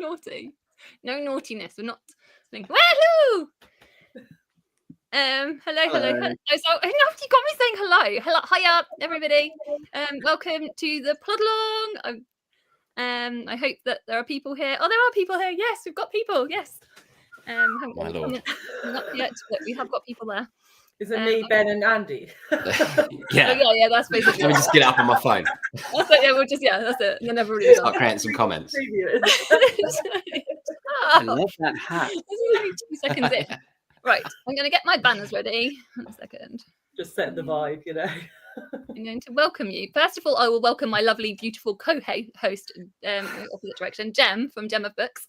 naughty. No naughtiness. We're not saying, woohoo! Hello. So enough, you got me saying hello. Hiya, everybody. Welcome to the Plodalong. I hope that there are people here. Oh, there are people here. Yes, we've got people. Yes. Haven't got any comments coming up yet, but we have got people there. Is it me, Ben, and Andy? Yeah. Oh, yeah, that's basically. Let me just get it up on my phone. That's it. That's it. And then everybody Start creating some comments. I love that hat. This is only 2 seconds in. Right, I'm going to get my banners ready. 1 second. Just set the vibe, you know. I'm going to welcome you. First of all, I will welcome my lovely, beautiful co-host, opposite direction, Jem from Gem of Books.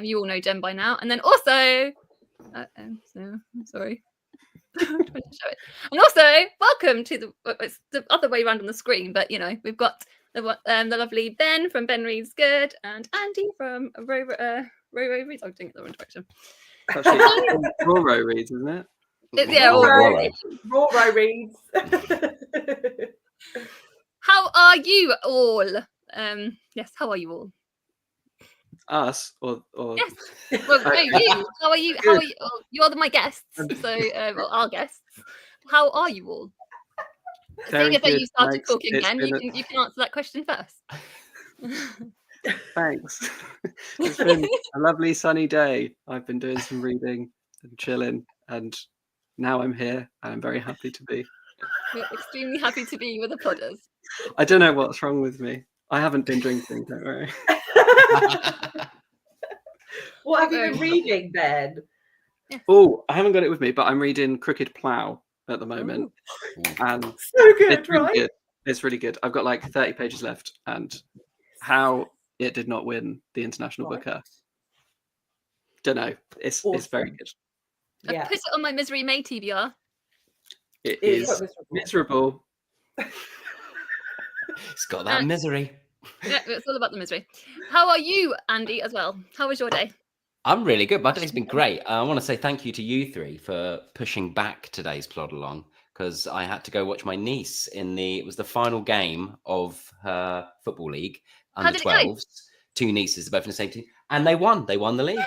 You all know Jem by now. And then also, sorry. I'm trying to show it. And also, welcome to it's the other way around on the screen, but you know, we've got the lovely Ben from Ben Reads Good and Andy from Ro Reads. I'm doing it the wrong direction. Actually, Roro reads, isn't it? Raw reads. How are you all? Yes, how are you all? Us or yes. Well, no, you. How are you? How are you? Oh, you are my guests. So, our guests. How are you all? Seeing as though you started talking again, you can answer that question first. Thanks. It's been a lovely sunny day. I've been doing some reading and chilling, and now I'm here. I'm very happy to be. We're extremely happy to be with the Podders. I don't know what's wrong with me. I haven't been drinking, don't worry. What have you been reading, Ben? Yeah. Oh, I haven't got it with me, but I'm reading Crooked Plough at the moment. And so good, it's really right? good. It's really good. I've got like 30 pages left, and how it did not win the International Booker. Don't know. It's very good. I've put it on my Misery May TBR. It is miserable. It's got that misery. Yeah, it's all about the misery. How are you, Andy, as well? How was your day? I'm really good. My day's been great. I want to say thank you to you three for pushing back today's plod along, because I had to go watch my niece it was the final game of her football league under 12s. Two nieces, both in the same team, and they won. They won the league.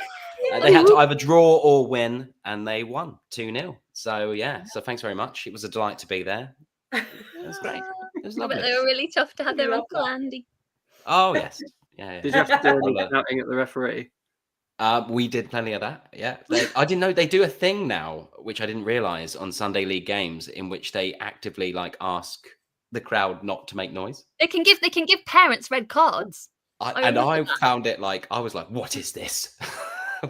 They had to either draw or win, and they won 2-0. So yeah, so thanks very much. It was a delight to be there. It was great. It was lovely. They were really chuffed to have their Uncle Andy. Oh yes. Yeah. Did you have to do any shouting at the referee? We did plenty of that. Yeah, I didn't know they do a thing now, which I didn't realize on Sunday League games, in which they actively ask the crowd not to make noise. They can give parents red cards. I found it I was like, what is this?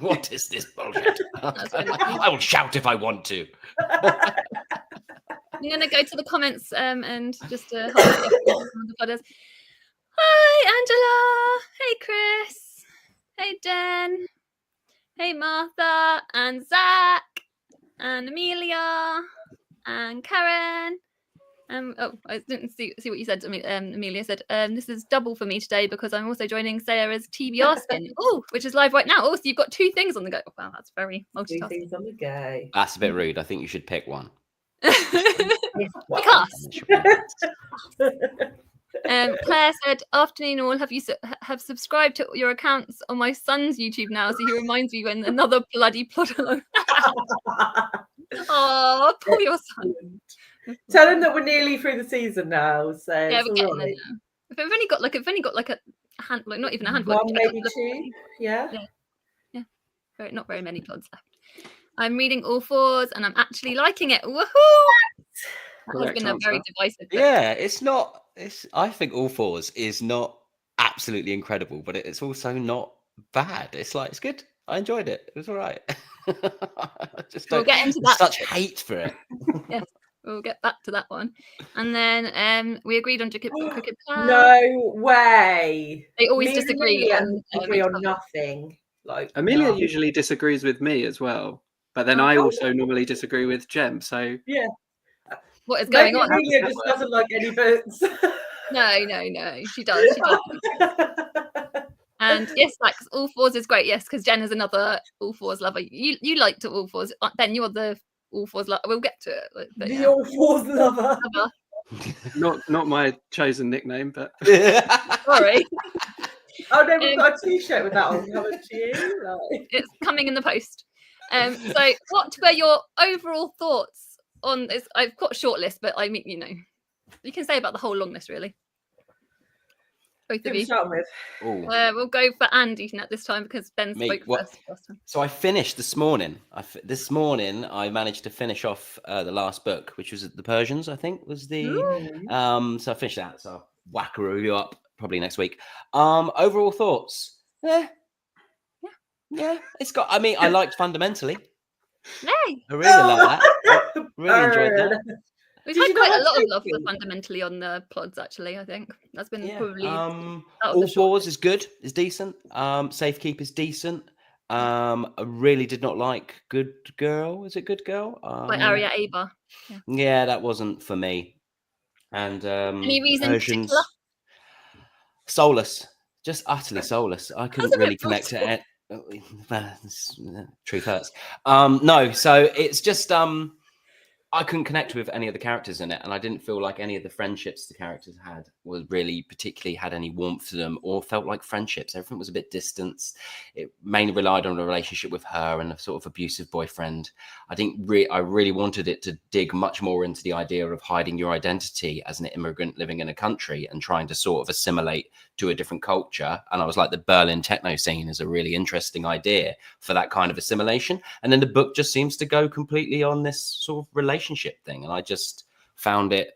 What is this bullshit? I will shout if I want to. I'm going to go to the comments and just highlight the photos. Hi, Angela. Hey, Chris. Hey, Jen. Hey, Martha and Zach and Amelia and Karen. I didn't see what you said. Amelia said, this is double for me today because I'm also joining Sarah's TBR spin. which is live right now. Oh, so you've got 2 things on the go. Oh, wow, that's very multitasking. 2 things on the go. That's a bit rude. I think you should pick one. Pick us. Claire said, afternoon all, have subscribed to your accounts on my son's YouTube now, so he reminds me when another bloody plot along. Oh, poor your son. Tell him that we're nearly through the season now. So yeah, we're getting there now. If I've only got like a handful, not even a handful. 1, maybe 2. Yeah. Not very many plods left. I'm reading All Fours and I'm actually liking it. Woohoo! That has been a very divisive book. Yeah, I think All Fours is not absolutely incredible, but it's also not bad. It's good. I enjoyed it. It was all right. We'll get into that. Such hate for it. Yes, we'll get back to that one. And then we agreed on Crooked Plough. No way. They always disagree. Agree on nothing. Amelia usually disagrees with me as well, but then I also normally disagree with Jem. So yeah. What is going on? Amelia just doesn't like any books. No. She does. And yes, All Fours is great. Yes, because Jen is another All Fours lover. You liked All Fours. Ben, you're the All Fours lover. We'll get to it. But, the All Fours lover. Not my chosen nickname, but sorry. Oh no, we've got a T-shirt with that on. Haven't you? Like... It's coming in the post. So what were your overall thoughts on this? I've got a short list, but I mean, you can say about the whole long list, really. Both Who of we you. starting with? Ooh. We'll go for Andy this time because Ben spoke first last time. So I finished this morning. This morning I managed to finish off the last book, which was The Persians, I think was the. So I finished that. So I'll whack a review up probably next week. Overall thoughts? Yeah. It's got. I mean, I liked Fundamentally. Hey, I really like that. Really enjoyed that. we've Did had you quite not a lot of like love for Safekeep? Fundamentally on the plods. Actually, I think that's been probably Yeah. out of All the short Fours is good. Is decent. Safekeep is decent. I really did not like Good Girl. Is it Good Girl? by Aria Aba. Yeah, that wasn't for me. And Any reason in particular? Soulless, just utterly soulless. I couldn't a bit really connect to it. Truth hurts. No, so it's just I couldn't connect with any of the characters in it, and I didn't feel like any of the friendships the characters had was really particularly had any warmth to them or felt like friendships. Everything was a bit distant. It mainly relied on a relationship with her and a sort of abusive boyfriend. I really wanted it to dig much more into the idea of hiding your identity as an immigrant living in a country and trying to sort of assimilate to a different culture. And I was like, the Berlin techno scene is a really interesting idea for that kind of assimilation. And then the book just seems to go completely on this sort of relationship thing. And I just found it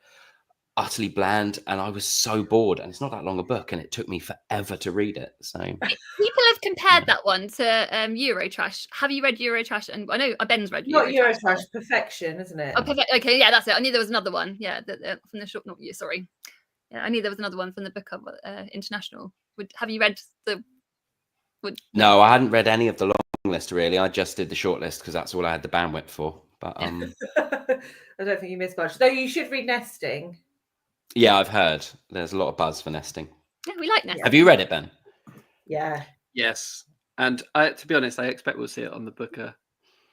utterly bland and I was so bored. And it's not that long a book and it took me forever to read it. So people have compared that one to Eurotrash. Have you read Eurotrash? And I know Ben's read Not Eurotrash. Eurotrash, Perfection, isn't it? Oh, perfect. Okay, yeah, that's it. I knew there was another one. Yeah, from the short. Not you. Sorry. Yeah, I knew there was another one from the book of International. Have you read the? No, I hadn't read any of the long list really. I just did the short list because that's all I had the bandwidth for. But I don't think you missed much. Though you should read Nesting. yeah, I've heard there's a lot of buzz for Nesting. Yeah, we like Nesting. Have you read it, Ben? Yeah. Yes. And to be honest, I expect we'll see it on the Booker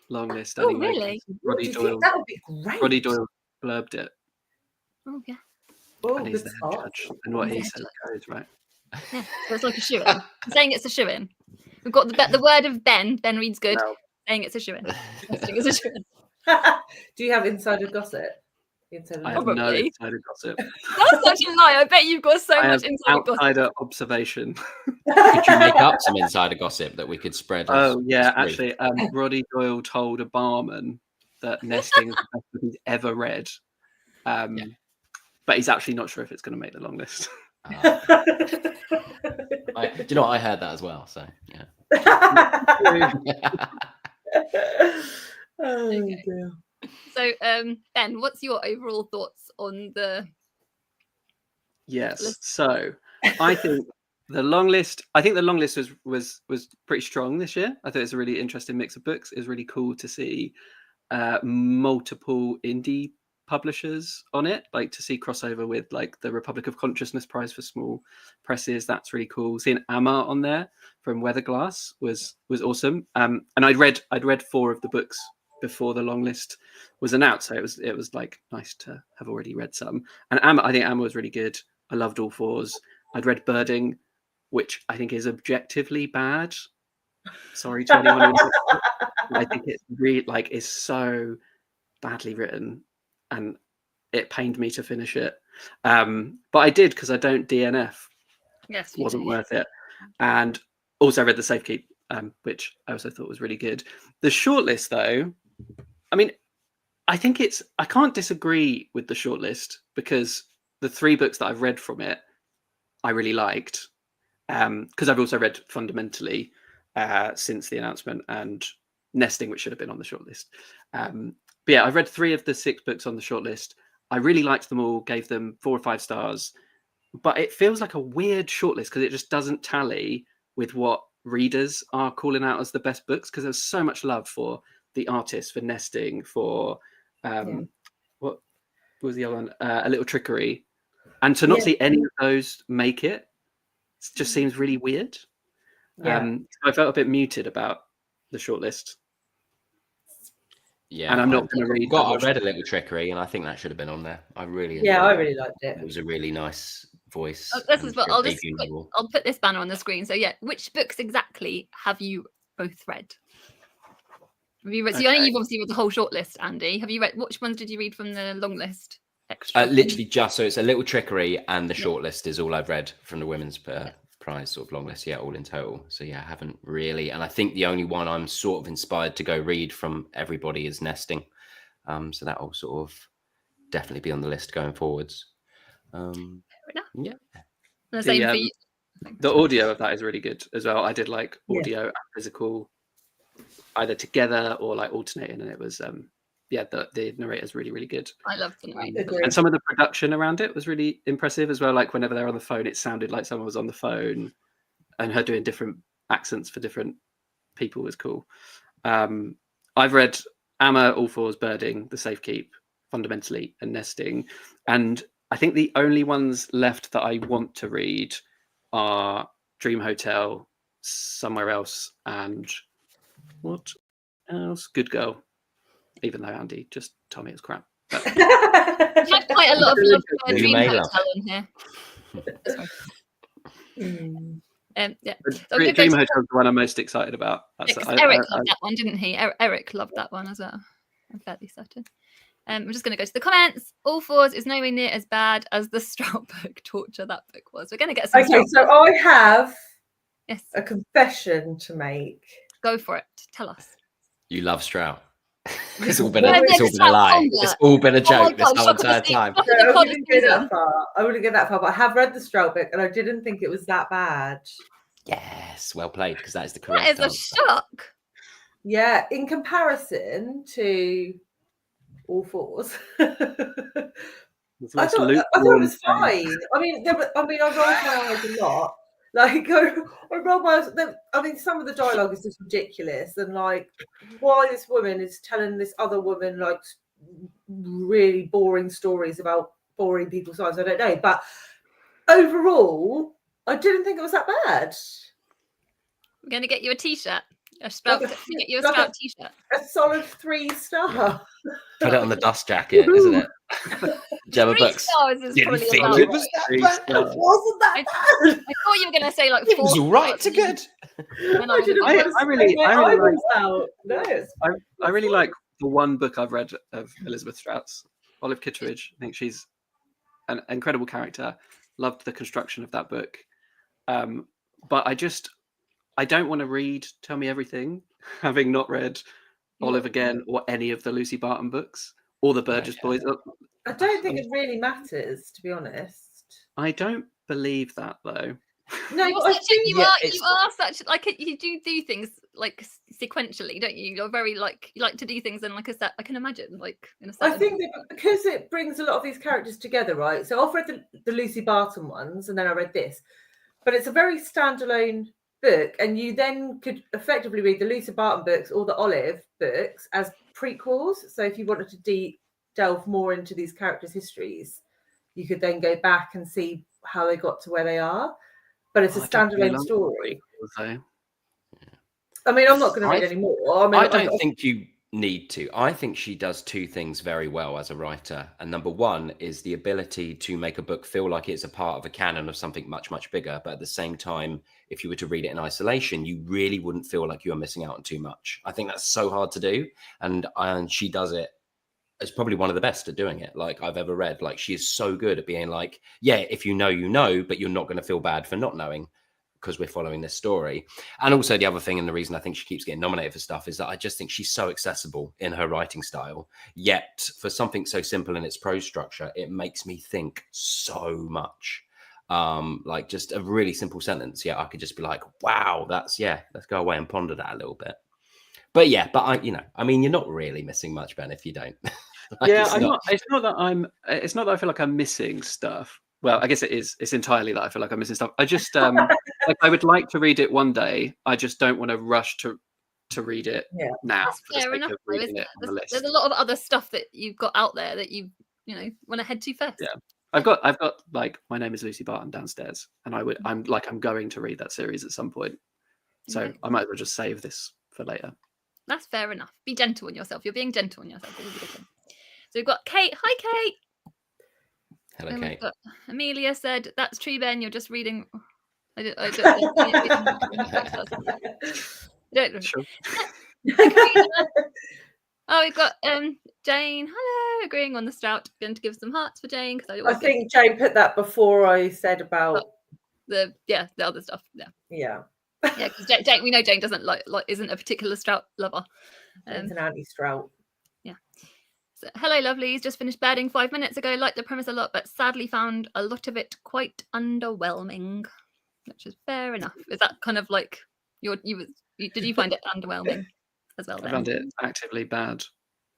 long list Oh, anyway. really? Roddy Doyle, That would be great. Roddy Doyle blurbed it. Oh, yeah. Oh, And he's good the spot. head judge. And what he says goes, right? Yeah, so it's like a shoe-in. I'm saying it's a shoe-in. We've got the word of Ben. Ben reads good. No. Saying it's a shoe-in. Nesting is a shoe-in. Do you have insider gossip? I have no Probably. insider gossip. That's such a lie. I bet you've got so I much have insider gossip. outsider observation. Could you make up some insider gossip that we could spread? Oh, yeah. as brief? Actually, Roddy Doyle told a barman that Nesting is the best book he's ever read. But he's actually not sure if it's going to make the long list. Do you know what? I heard that as well. So yeah. Oh, Okay. dear. So, Ben, what's your overall thoughts on the? Yes. So I think the long list. Was pretty strong this year. I thought it's a really interesting mix of books. It was really cool to see multiple indie publishers on it, like to see crossover with like the Republic of Consciousness Prize for Small Presses. That's really cool. Seeing Amma on there from Weatherglass was awesome. And I'd read 4 of the books before the long list was announced, so it was like nice to have already read some. And I think Amma was really good. I loved All Fours. I'd read Birding, which I think is objectively bad. Sorry to anyone who I think it's really like is so badly written, and it pained me to finish it. But I did because I don't DNF. Yes, It wasn't worth it. And also I read The Safekeep, which I also thought was really good. The shortlist, though, I mean, I can't disagree with the shortlist because the 3 books that I've read from it, I really liked. Because I've also read Fundamentally since the announcement, and Nesting, which should have been on the shortlist. But yeah, I've read 3 of the 6 books on the shortlist. I really liked them all, gave them 4 or 5 stars. But it feels like a weird shortlist because it just doesn't tally with what readers are calling out as the best books, because there's so much love for The Artist, for Nesting, for what was the other one? A Little Trickery. And to not see any of those make it just seems really weird. So I felt a bit muted about the shortlist. Yeah, and I'm not going to read. I read A Little Trickery, and I think that should have been on there. I really I really liked it. It was a really nice voice. This and is what her I'll just debut novel. I'll put this banner on the screen. So yeah, which books exactly have you both read? Have you read? So I know you've obviously read the whole shortlist, Andy. Have you read? Which ones did you read from the long list? Extra. Literally just so it's a little trickery, and the shortlist is all I've read from the women's prize sort of long list. Yeah, all in total. So yeah, I haven't really, and I think the only one I'm sort of inspired to go read from everybody is Nesting. So that will sort of definitely be on the list going forwards. Yeah. The same for you. The audio of that is really good as well. I did like audio and physical either together or like alternating, and it was the narrator's really, really good. I love the narrator. And some of the production around it was really impressive as well. Like whenever they're on the phone, it sounded like someone was on the phone, and her doing different accents for different people was cool. I've read Amma, All Fours, Birding, The Safe Keep, Fundamentally, and Nesting. And I think the only ones left that I want to read are Dream Hotel, Somewhere Else, and what else? Good Girl. Even though Andy just told me it was crap. We had quite a lot of love for You Dream may Hotel love in here. Sorry. Yeah. So Dream Hotel is the one I'm most excited about. Eric loved that one, didn't he? Eric loved that one as well. I'm fairly certain. We're just going to go to the comments. All Fours is nowhere near as bad as the Strout book torture that book was. We're going to get some. Okay, so I have yes a confession to make. Go for it. Tell us. You love Strout. It's It's all been a lie. It's all been a joke this whole entire time. I wouldn't go that far. I wouldn't go that far, but I have read the Strout book, and I didn't think it was that bad. Yes, well played, because that is the correct That is a answer. shock. Yeah, in comparison to All Fours, I thought it was fine. I mean, I rolled my eyes a lot. Like, I rolled my eyes. I mean, some of the dialogue is just ridiculous, and like, why this woman is telling this other woman like really boring stories about boring people's lives, I don't know. But overall, I didn't think it was that bad. We're going to get you a T-shirt. A Sprout. Get you a Sprout T-shirt. A solid 3-star. Put it on the dust jacket, isn't it? Gemma 3 Books. stars is Didn't probably think about it right. was It wasn't that bad. I thought you were going to say like 4. It was all right to good. I really like the one book I've read of Elizabeth Strout's, Olive Kitteridge. I think she's an incredible character. Loved the construction of that book. But I don't want to read Tell Me Everything, having not read Olive Again or any of the Lucy Barton books or the Burgess Boys. I don't think it really matters, to be honest. I don't believe that though. No, you are such like you do things like sequentially, don't you? You're very like you like to do things in like a set. I can imagine like in a set. I think that because it brings a lot of these characters together, right? So I've read the Lucy Barton ones, and then I read this, but it's a very standalone book, and you then could effectively read the Lucy Barton books or the Olive books as prequels. So if you wanted to delve more into these characters' histories, you could then go back and see how they got to where they are. But it's a standalone story. I mean, I'm not going to read any more. I don't think you need to. I think she does 2 things very well as a writer. And number one is the ability to make a book feel like it's a part of a canon of something much, much bigger. But at the same time, if you were to read it in isolation, you really wouldn't feel like you are missing out on too much. I think that's so hard to do. And she does it as probably one of the best at doing it, like I've ever read. Like, she is so good at being like, yeah, if you know, but you're not going to feel bad for not knowing, because we're following this story. And also the other thing, and the reason I think she keeps getting nominated for stuff, is that I just think she's so accessible in her writing style. Yet for something so simple in its prose structure, it makes me think so much. Like just a really simple sentence. Yeah, I could just be like, wow, let's go away and ponder that a little bit. But yeah, I mean, you're not really missing much, Ben, if you don't. Like, yeah, it's not that I feel like I'm missing stuff. Well, I guess it is. It's entirely that I feel like I'm missing stuff. I just like I would like to read it one day. I just don't want to rush to read it now. That's fair enough, though, isn't it? There's a lot of other stuff that you've got out there that you want to head to first. Yeah, I've got like My Name is Lucy Barton downstairs, and I'm going to read that series at some point. So okay. I might as well just save this for later. That's fair enough. Be gentle on yourself. You're being gentle on yourself. So we've got Kate. Hi, Kate. Hello, And Kate. we've got Amelia said, "That's true, Ben. You're just reading." I don't. Sure. Oh, we've got Jane. Hello, agreeing on the stout. Going to give some hearts for Jane because I think Jane put that before I said about the other stuff. Yeah, because Jane, we know Jane doesn't like isn't a particular stout lover. It's an anti-strout. Yeah. So, hello, lovelies. Just finished bedding 5 minutes ago. Liked the premise a lot, but sadly found a lot of it quite underwhelming, which is fair enough. Is that kind of like did you find it underwhelming as well? I found it actively bad.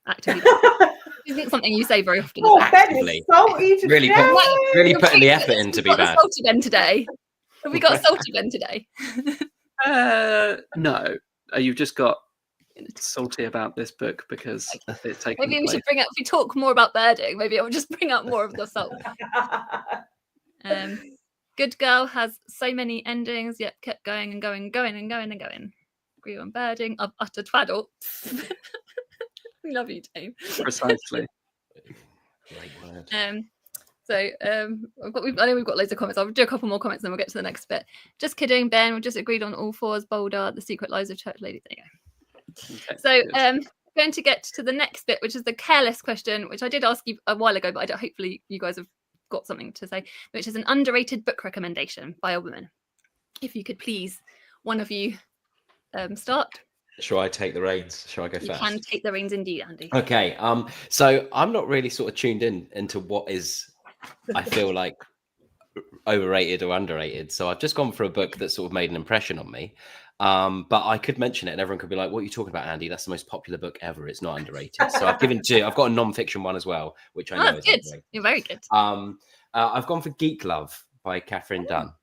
Actively bad. Isn't something you say very often. Oh, Ben is salty today. Really putting the effort in to be bad. Salty Ben today. Have we got salty Ben today? No. You've just got salty about this book because it's taken. Maybe we should bring up. If we talk more about birding, maybe I'll just bring up more of the salt. Good Girl has so many endings, yet kept going and going and going and going and going. Agree on birding. I've uttered twaddle. Love you, Dave. Precisely. Great word. I know we've got loads of comments. I'll do a couple more comments and then we'll get to the next bit. Just kidding, Ben. We just agreed on All Fours, Boulder, The Secret Lives of Church Ladies. There you go. Okay, so going to get to the next bit, which is the careless question, which I did ask you a while ago, but hopefully you guys have got something to say, which is an underrated book recommendation by a woman. If you could please, one of you start. Shall I take the reins? Shall I go first? You can take the reins indeed, Andy. Okay. So I'm not really sort of tuned into what is, I feel like, overrated or underrated. So I've just gone for a book that sort of made an impression on me. But I could mention it and everyone could be like, "What are you talking about, Andy? That's the most popular book ever. It's not underrated." So I've given two. I've got a non-fiction one as well, which I know is good. underrated. You're very good. I've gone for Geek Love by Catherine Dunn,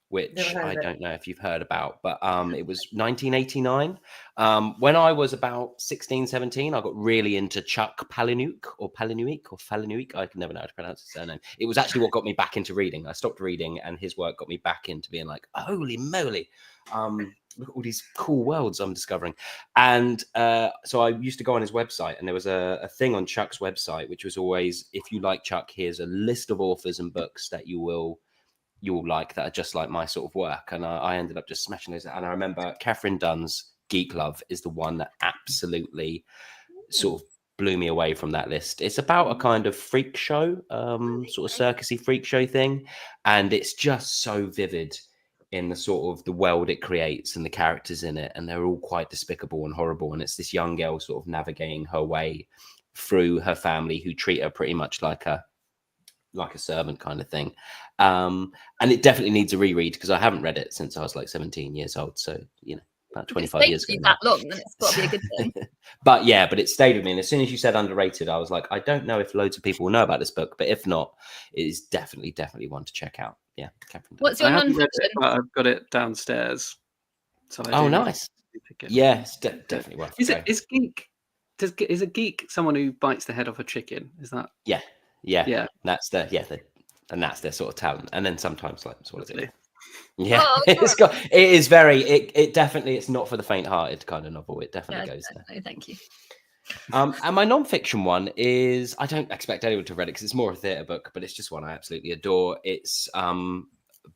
which I don't know if you've heard about, but it was 1989. When I was about 16, 17, I got really into Chuck Palahniuk. I can never know how to pronounce his surname. It was actually what got me back into reading. I stopped reading and his work got me back into being like, holy moly. Look at all these cool worlds I'm discovering. And so I used to go on his website and there was a thing on Chuck's website, which was always, if you like Chuck, here's a list of authors and books that you'll like that are just like my sort of work. And I ended up just smashing those. And I remember Catherine Dunn's Geek Love is the one that absolutely sort of blew me away from that list. It's about a kind of freak show, sort of circusy freak show thing. And it's just so vivid in the sort of the world it creates and the characters in it. And they're all quite despicable and horrible. And it's this young girl sort of navigating her way through her family who treat her pretty much like a servant kind of thing. And it definitely needs a reread because I haven't read it since I was like 17 years old. So, about 25 years ago. That long, then it's got to be a good thing. But it stayed with me. And as soon as you said underrated, I was like, I don't know if loads of people will know about this book, but if not, it is definitely one to check out. Yeah. Catherine Dunn. What's your non-fiction? I've got it downstairs. So nice. Yeah, it's definitely worth it. Is a geek someone who bites the head off a chicken? Is that? Yeah. That's and that's their sort of talent. And then sometimes like, what is it? Yeah, it definitely, it's not for the faint-hearted kind of novel. It definitely goes there. No, thank you. And my non-fiction one is, I don't expect anyone to have read it because it's more a theatre book, but it's just one I absolutely adore. It's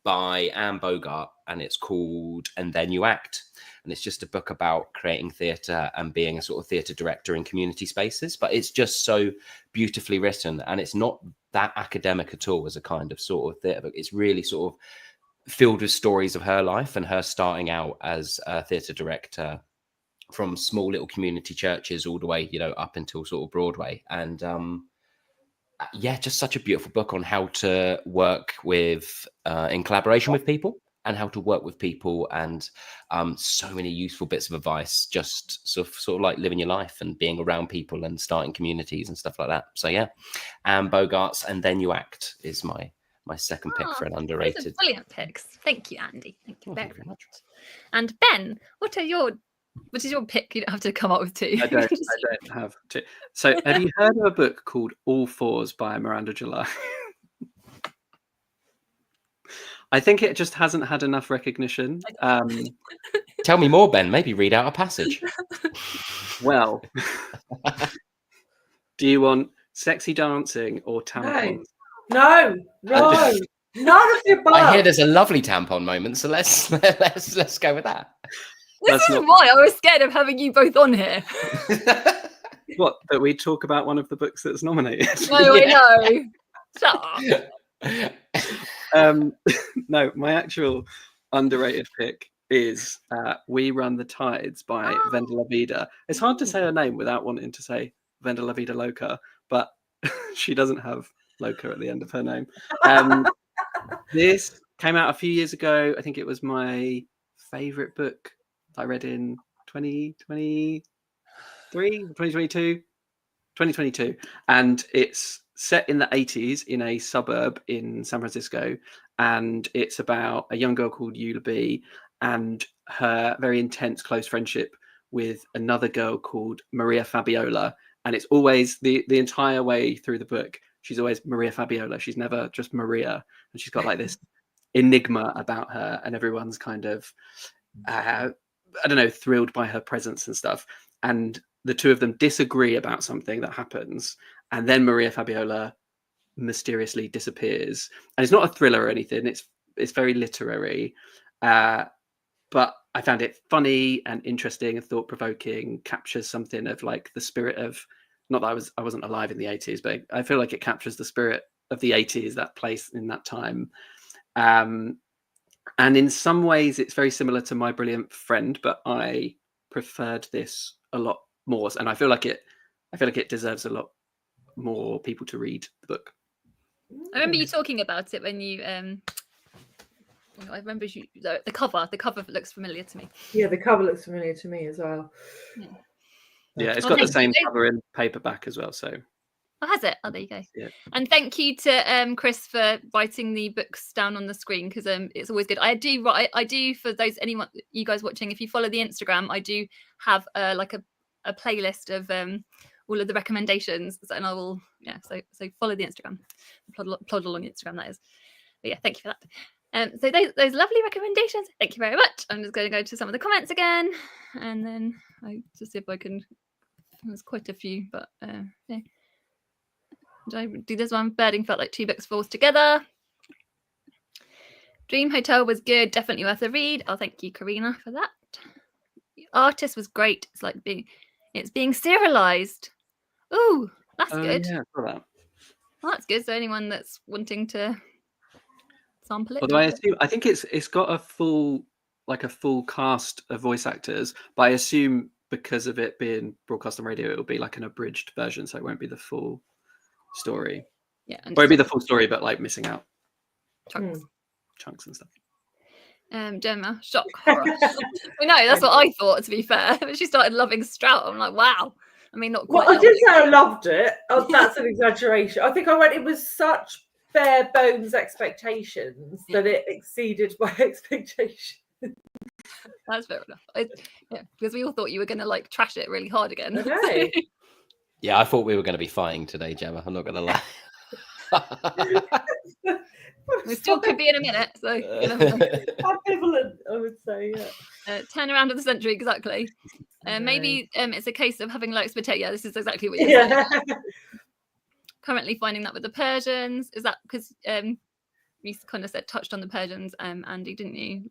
by Anne Bogart and it's called And Then You Act. And it's just a book about creating theatre and being a sort of theatre director in community spaces. But it's just so beautifully written and it's not that academic at all as a kind of sort of theatre book. It's really sort of filled with stories of her life and her starting out as a theatre director from small little community churches all the way, up until sort of Broadway. And just such a beautiful book on how to work with in collaboration with people and how to work with people and so many useful bits of advice, just sort of like living your life and being around people and starting communities and stuff like that. So Anne Bogart's And Then You Act is my second pick for an underrated. Those are brilliant picks. Thank you, Andy. Thank you very much. And Ben, what is your pick? You don't have to come up with two. I don't have two. So have you heard of a book called All Fours by Miranda July? I think it just hasn't had enough recognition. Tell me more, Ben. Maybe read out a passage. Well, do you want sexy dancing or tampons? No, none of the above. I hear there's a lovely tampon moment, so let's go with that. This is why I was scared of having you both on here. What, that we talk about one of the books that's nominated? No, I know. Shut up. No, my actual underrated pick is We Run the Tides by Vendela La Vida. It's hard to say her name without wanting to say Vendela La Vida Loca, but she doesn't have Loca at the end of her name. This came out a few years ago. I think it was my favourite book I read in 2022, and it's set in the 80s in a suburb in San Francisco, and it's about a young girl called Eula B and her very intense close friendship with another girl called Maria Fabiola. And it's always the entire way through the book, she's always Maria Fabiola. She's never just Maria, and she's got like this enigma about her, and everyone's kind of I don't know, thrilled by her presence and stuff. And the two of them disagree about something that happens, and then Maria Fabiola mysteriously disappears. And it's not a thriller or anything. It's very literary, but I found it funny and interesting and thought-provoking. Captures something of like the spirit of, not that I wasn't alive in the 80s, but I feel like it captures the spirit of the 80s, that place in that time. And in some ways, it's very similar to My Brilliant Friend, but I preferred this a lot more, and I feel like it deserves a lot more people to read the book. I remember you talking about it when you. I remember the cover. The cover looks familiar to me. Yeah, the cover looks familiar to me as well. Yeah, it's got the same cover in paperback as well. So. Oh, has it? Oh, there you go. Yeah. And thank you to Chris for writing the books down on the screen, because it's always good. I do for anyone you guys watching, if you follow the Instagram, I do have like a playlist of all of the recommendations, and I will so follow the Instagram, Plodalong Instagram, that is. But yeah, thank you for that. So those lovely recommendations, thank you very much. I'm just going to go to some of the comments again, and then I just see if I can. There's quite a few, but yeah. I do this one. Birding felt like two books forced together. Dream Hotel was good, definitely worth a read. Oh, thank you, Karina, for that. The Artist was great. It's like being serialized. Ooh, that's good. Yeah, I saw that. Well, that's good. So anyone that's wanting to sample it. Although I think it's got a full cast of voice actors, but I assume because of it being broadcast on radio, it'll be like an abridged version, so it won't be the full story. Yeah, or it'll be the full story, but like missing out chunks and stuff. Gemma, shock horror. I know, that's what I thought, to be fair. But she started loving Strout. I'm like, wow. I mean, not quite. Well, I did say I loved it. Oh, that's an exaggeration. I think I went. It was such bare bones expectations that it exceeded my expectations. That's fair enough. Because we all thought you were going to like trash it really hard again. Okay. Yeah, I thought we were going to be fighting today, Gemma. I'm not going to lie. We still could be in a minute, so ambivalent, I would say. Yeah. Turnaround of the century, exactly. Maybe it's a case of having likes potato. Yeah, this is exactly what you're saying. Currently finding that with the Persians. Is that because you kind of touched on the Persians, Andy, didn't you?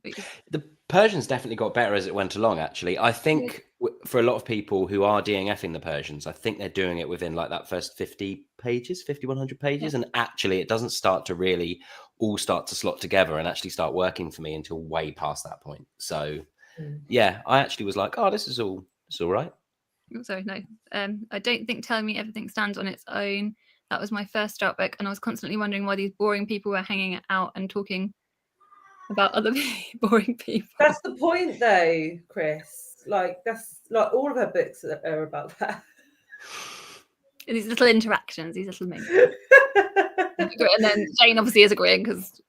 The Persians definitely got better as it went along, actually. I think for a lot of people who are DNFing the Persians, I think they're doing it within like that first 50 pages, 100 pages. And actually it doesn't start to really all start to slot together and actually start working for me until way past that point. So yeah, I actually was like, oh, it's all right. Oh, sorry, no. I don't think Telling Me Everything stands on its own. That was my first Strout book, and I was constantly wondering why these boring people were hanging out and talking about other boring people. That's the point, though, Chris. Like, that's like all of her books are about that. These little interactions, these little moments. And then Jane obviously is agreeing because.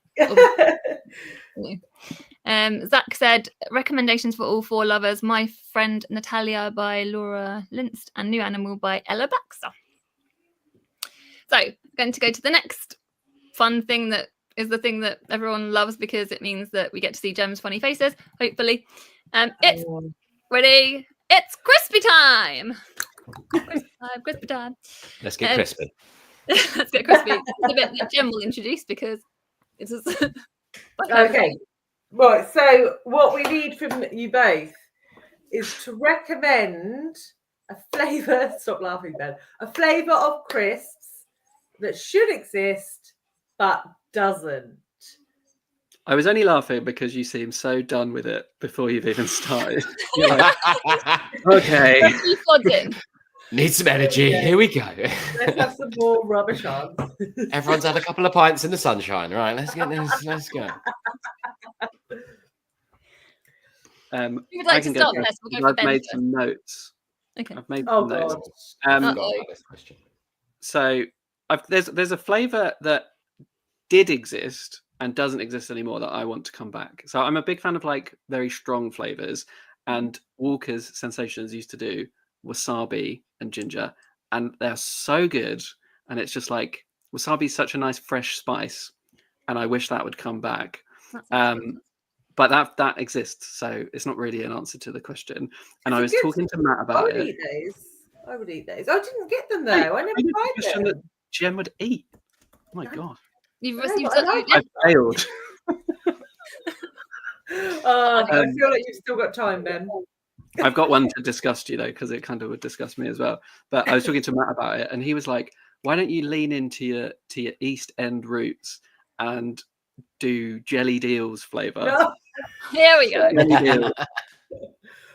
Zach said recommendations for all four lovers: My Friend Natalia by Laura Linst and New Animal by Ella Baxter. So, going to go to the next fun thing that is the thing that everyone loves because it means that we get to see Gem's funny faces, hopefully. It's ready. It's crispy time. Crispy time. Let's get crispy. Let's get crispy. It's a bit that Jen will introduce because it's just like Okay. Right. So what we need from you both is to recommend a flavour. Stop laughing, Ben. A flavour of crisps that should exist but doesn't. I was only laughing because you seem so done with it before you've even started. You're like, okay. Need some energy. Yeah. Here we go. Let's have some more rubbish on. Everyone's had a couple of pints in the sunshine, right? Let's get this. Let's go. Who would like to start first? We'll go for I've Ben made first. some notes. Okay. I've made Oh, some notes. God. I forgot about this question. So there's a flavour that did exist and doesn't exist anymore that I want to come back. So I'm a big fan of like very strong flavours, and Walker's Sensations used to do wasabi and ginger, and they're so good. And it's just like wasabi is such a nice fresh spice, and I wish that would come back. But that exists, so it's not really an answer to the question. And I was talking to Matt about it. I would eat those. I didn't get them though. I never tried them. That Jen would eat. Oh my god! I failed. I feel like you've still got time, Ben. I've got one to discuss you though, because it kind of would discuss me as well. But I was talking to Matt about it, and he was like, "Why don't you lean into your East End roots and do jelly deals flavour?" No. Here we go. Jelly deals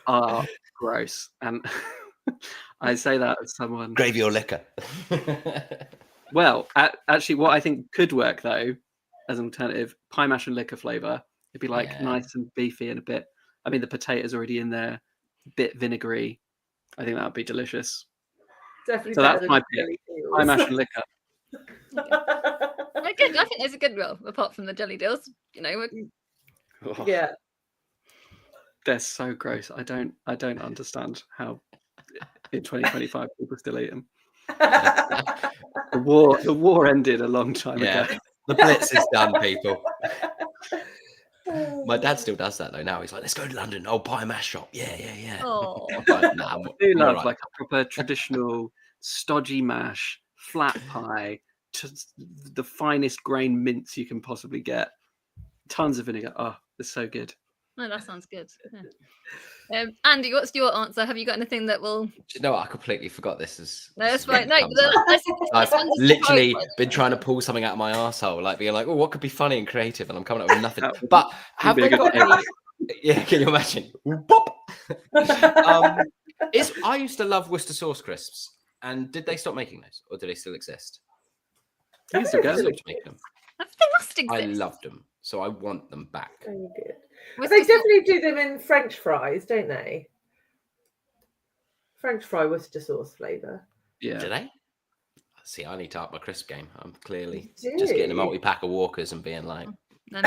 are gross, and I say that as someone. Gravy or liquor. Well, actually, what I think could work though, as an alternative, pie mash and liquor flavour. It'd be like nice and beefy and a bit. I mean, the potato's already in there, a bit vinegary. I think that would be delicious. Definitely. So that's my pick. Pie mash and liquor. I think there's a good rule apart from the jelly deals. You know. Yeah. They're so gross. I don't understand how in 2025 people still eat them. The war ended a long time ago. The Blitz is done, people. My dad still does that though. Now he's like, "Let's go to London. Oh, pie mash shop. Yeah." Oh. Like, nah, I do love like a proper traditional stodgy mash, flat pie, the finest grain mince you can possibly get. Tons of vinegar. Oh, it's so good. No, that sounds good. Yeah. Andy, what's your answer? Have you got anything that will? Do you know what? I completely forgot this is. No, that's right. No, I've literally been trying to pull something out of my arsehole, like being like, "Oh, what could be funny and creative?" And I'm coming up with nothing. But have they got any? Yeah, can you imagine? Bop. I used to love Worcester sauce crisps, and did they stop making those, or do they still exist? They still go. They must exist. I loved them, so I want them back. Very good. They definitely do them in French fries, don't they? French fry Worcester sauce flavour. Yeah. Do they? See, I need to up my crisp game. I'm clearly just getting a multi-pack of Walkers and being like, right,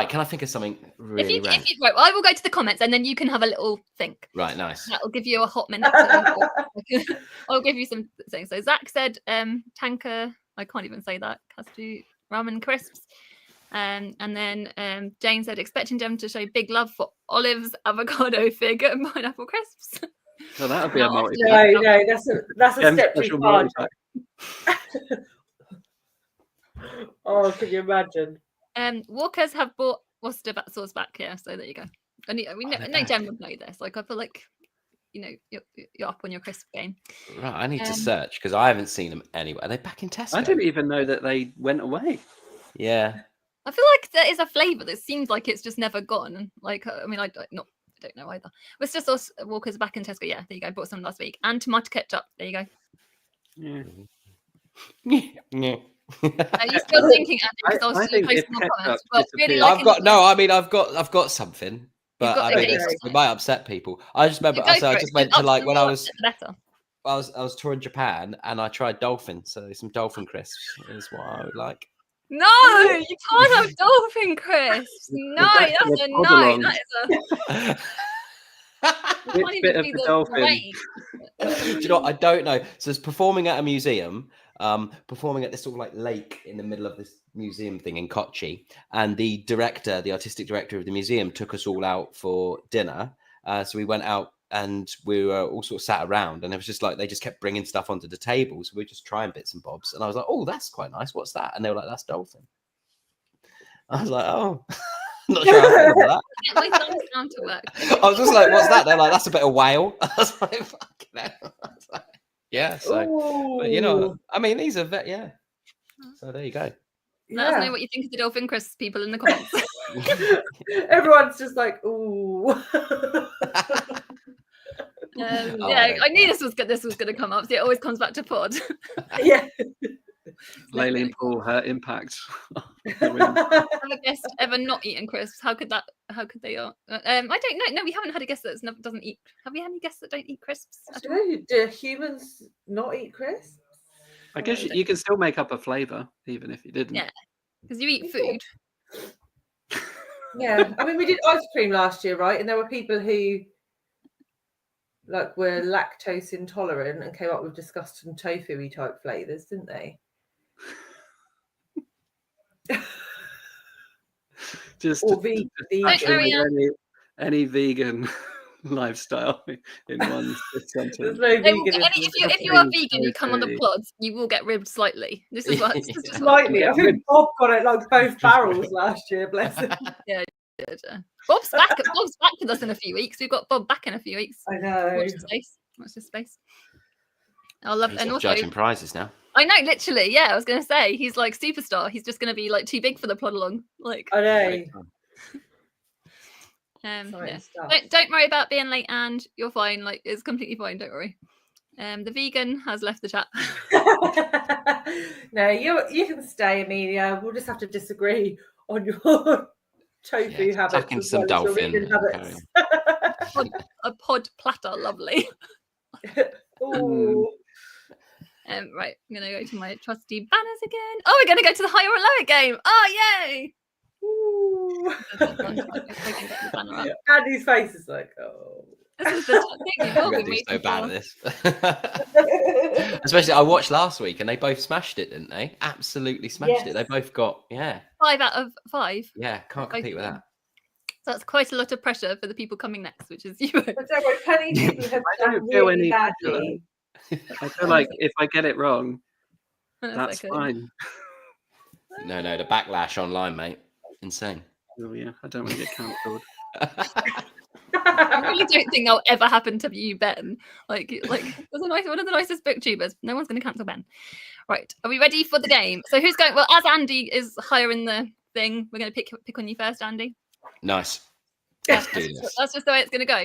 can I think of something really random? Right, well, I will go to the comments and then you can have a little think. Right, nice. That'll give you a hot minute. I'll give you some things. So Zach said tanker, I can't even say that, has to do ramen crisps. And then Jane said, expecting Jem to show big love for olives, avocado, fig, and pineapple crisps. So that would be a multi. No, that's a step too far. Oh, can you imagine? Walkers have bought Worcester sauce back here, so there you go. No Jem would know this. Like, I feel like, you know, you're up on your crisp game. Right, I need to search because I haven't seen them anywhere. Are they back in Tesco? I didn't even know that they went away. Yeah. I feel like there is a flavour that seems like it's just never gone. Like, I mean, I don't know either. Worcester sauce Walkers back in Tesco. Yeah, there you go. Bought some last week. And tomato ketchup. There you go. Yeah. Are you still thinking, Andy? Because I was still posting more comments. Well, really I've got something, but I mean, it might upset people. I just remember, I just went to like when I was touring Japan and I tried dolphin, so some dolphin crisps is what I would like. No, you can't have dolphin crisps. No, that's a no. That is a. Which bit of the dolphin? Do you know what? I don't know. So it's performing at a museum, performing at this sort of like lake in the middle of this museum thing in Kochi, and the artistic director of the museum took us all out for dinner. So we went out and we were all sort of sat around, and it was just like they just kept bringing stuff onto the table, so we were just trying bits and bobs. And I was like, "Oh, that's quite nice. What's that?" And they were like, "That's dolphin." I was like, "Oh, not sure how I feel about Get my thumbs down to work. that." I was just like, "What's that?" They're like, "That's a bit of whale." I was like, "Fucking hell." I was like, yeah. So, but, you know, I mean, these are yeah. So there you go. Let us know what you think of the dolphin crisps, people, in the comments. Everyone's just like, ooh. Yeah, I knew this was going to come up. So it always comes back to pod. Yeah. Laylee and Paul, her impact. Have a guest ever not eaten crisps? How could they? I don't know. No, we haven't had a guest that doesn't eat. Have we had any guests that don't eat crisps? Do humans not eat crisps? I guess you can still make up a flavour even if you didn't. Yeah, because you eat food. Yeah, I mean, we did ice cream last year, right? And there were people who were lactose intolerant and came up with disgusting tofu-y type flavours, didn't they? Just or vegan. Any vegan lifestyle in one sentence. There's no veganism. If you are vegan, you come on the pods, you will get ribbed slightly. This is what slightly. I think Bob got it like both barrels last year. Bless him. Yeah. Bob's back with us in a few weeks. We've got Bob back in a few weeks. I know. Watch this space. I love. And also judging prizes now. I know, literally. Yeah, I was going to say he's like superstar. He's just going to be like too big for the Plodalong. Like I know. Yeah. Don't worry about being late, and you're fine. Like it's completely fine. Don't worry. The vegan has left the chat. No, you can stay, Amelia. We'll just have to disagree on your tofu habits. Tucking some dolphin. A pod platter, lovely. Ooh. Right, I'm gonna go to my trusty banners again. Oh, we're gonna go to the higher or lower game. Oh, yay! Ooh. Yeah. Andy's face is like, oh. This is the thing you've Really so bad at this. Especially, I watched last week and they both smashed it, didn't they? Absolutely smashed it. They both got 5 out of 5. Yeah, can't compete with that. So that's quite a lot of pressure for the people coming next, which is you. But don't worry, plenty of people have done really badly. I feel like if I get it wrong, that's fine. No, the backlash online, mate. Insane. Oh yeah, I don't want to get cancelled. I really don't think that'll ever happen to you, Ben. Like that's one of the nicest booktubers. No one's going to cancel Ben. Right, are we ready for the game? So who's going? Well, as Andy is higher in the thing, we're going to pick on you first, Andy. Nice. That's just the way it's going to go.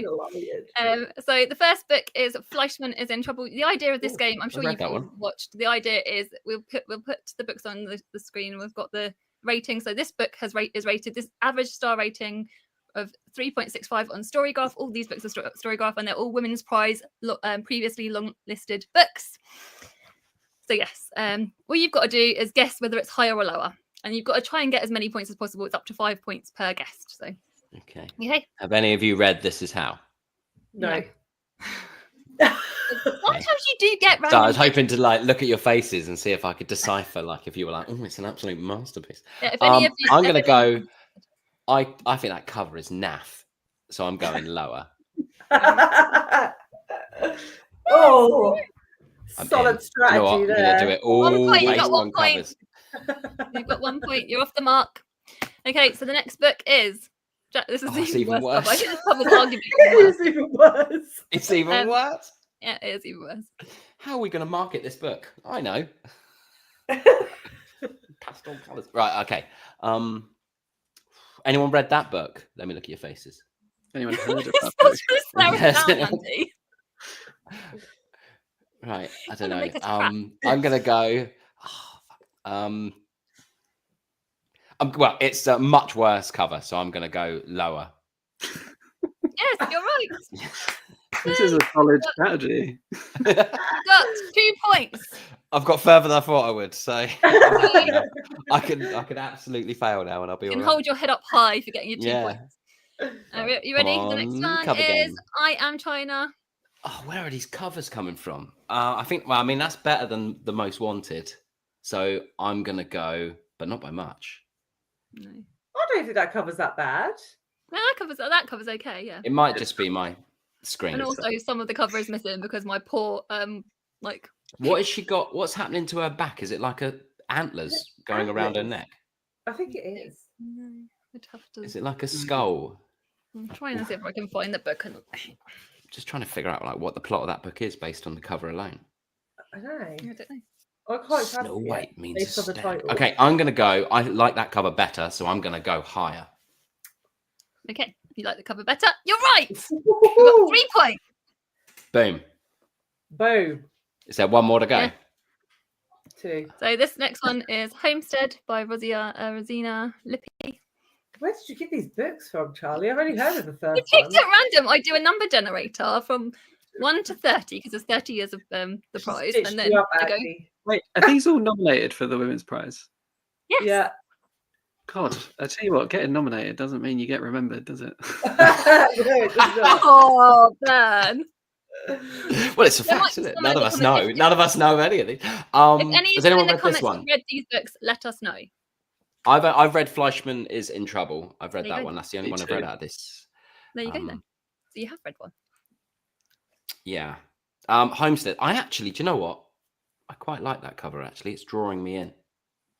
So the first book is Fleischmann is in Trouble. The idea of this game, I'm sure you've all watched. The idea is we'll put the books on the screen. We've got the rating. So this book is rated this average star rating of 3.65 on Storygraph. All these books are Storygraph, and they're all Women's Prize previously long listed books. So yes, all you've got to do is guess whether it's higher or lower, and you've got to try and get as many points as possible. It's up to 5 points per guest. So. Okay. Have any of you read This Is How? No. Sometimes you do get random. So I was hoping to look at your faces and see if I could decipher if you were like, oh, it's an absolute masterpiece. Yeah, if any of you, I'm gonna go. I think that cover is naff, so I'm going lower. Solid strategy. You know what? There. I'm gonna do it all based on covers. You've got 1 point. You're off the mark. Okay, so the next book is. This is even worse. I think this covers arguably. It's even worse. It's even worse. Yeah, it is even worse. How are we going to market this book? I know. Pastel colours. Right. Okay. Anyone read that book? Let me look at your faces. Anyone heard of that book? Right. I don't know. I'm going to go. Well, it's a much worse cover, so I'm going to go lower. Yes, you're right. This is a solid strategy. You got 2 points. I've got further than I thought I would, so I could absolutely fail now, and I'll be all right. You can hold your head up high for getting your 2 points. You ready? The next one is game. I Am China. Oh, where are these covers coming from? I think. Well, I mean, that's better than The Most Wanted, so I'm going to go, but not by much. No. I don't think that cover's that bad. No, that covers okay, yeah. It might just be my screen. And also, some of the cover is missing because my poor like. What has she got? What's happening to her back? Is it like antlers going around her neck? I think it is. No, I'd have to. Is it like a skull? I'm trying to see if I can find the book. Just trying to figure out like what the plot of that book is based on the cover alone. I don't know. I don't know. I can't Snow White means a based on the stag. title. Okay, I'm gonna go. I like that cover better, so I'm gonna go higher. Okay, if you like the cover better, you're right. We've got 3 points. Boom. Boom. Is there one more to go? Yeah. 2. So this next one is Homestead by Rosina Lippi. Where did you get these books from, Charlie? I've only heard of the I first picked one. at random. I do a number generator from 1 to 30 because there's 30 years of the prize, Stitched and then you up, I go. Aggie. Wait, are these all nominated for the Women's Prize? Yes. Yeah. God, I tell you what, getting nominated doesn't mean you get remembered, does it? No, it does not. Oh, man. Well, it's a There might fact, be isn't it? some None in of the us comments know. if- None of us know any of these. If any Has of you in anyone the read this comments one? have read these books, let us know. I've read Fleischman is in Trouble. I've read There you that go. one. That's the only Me one I've too. read out of this. There you go then. So you have read one. Yeah. Homestead. I actually, do you know what? I quite like that cover. Actually, it's drawing me in.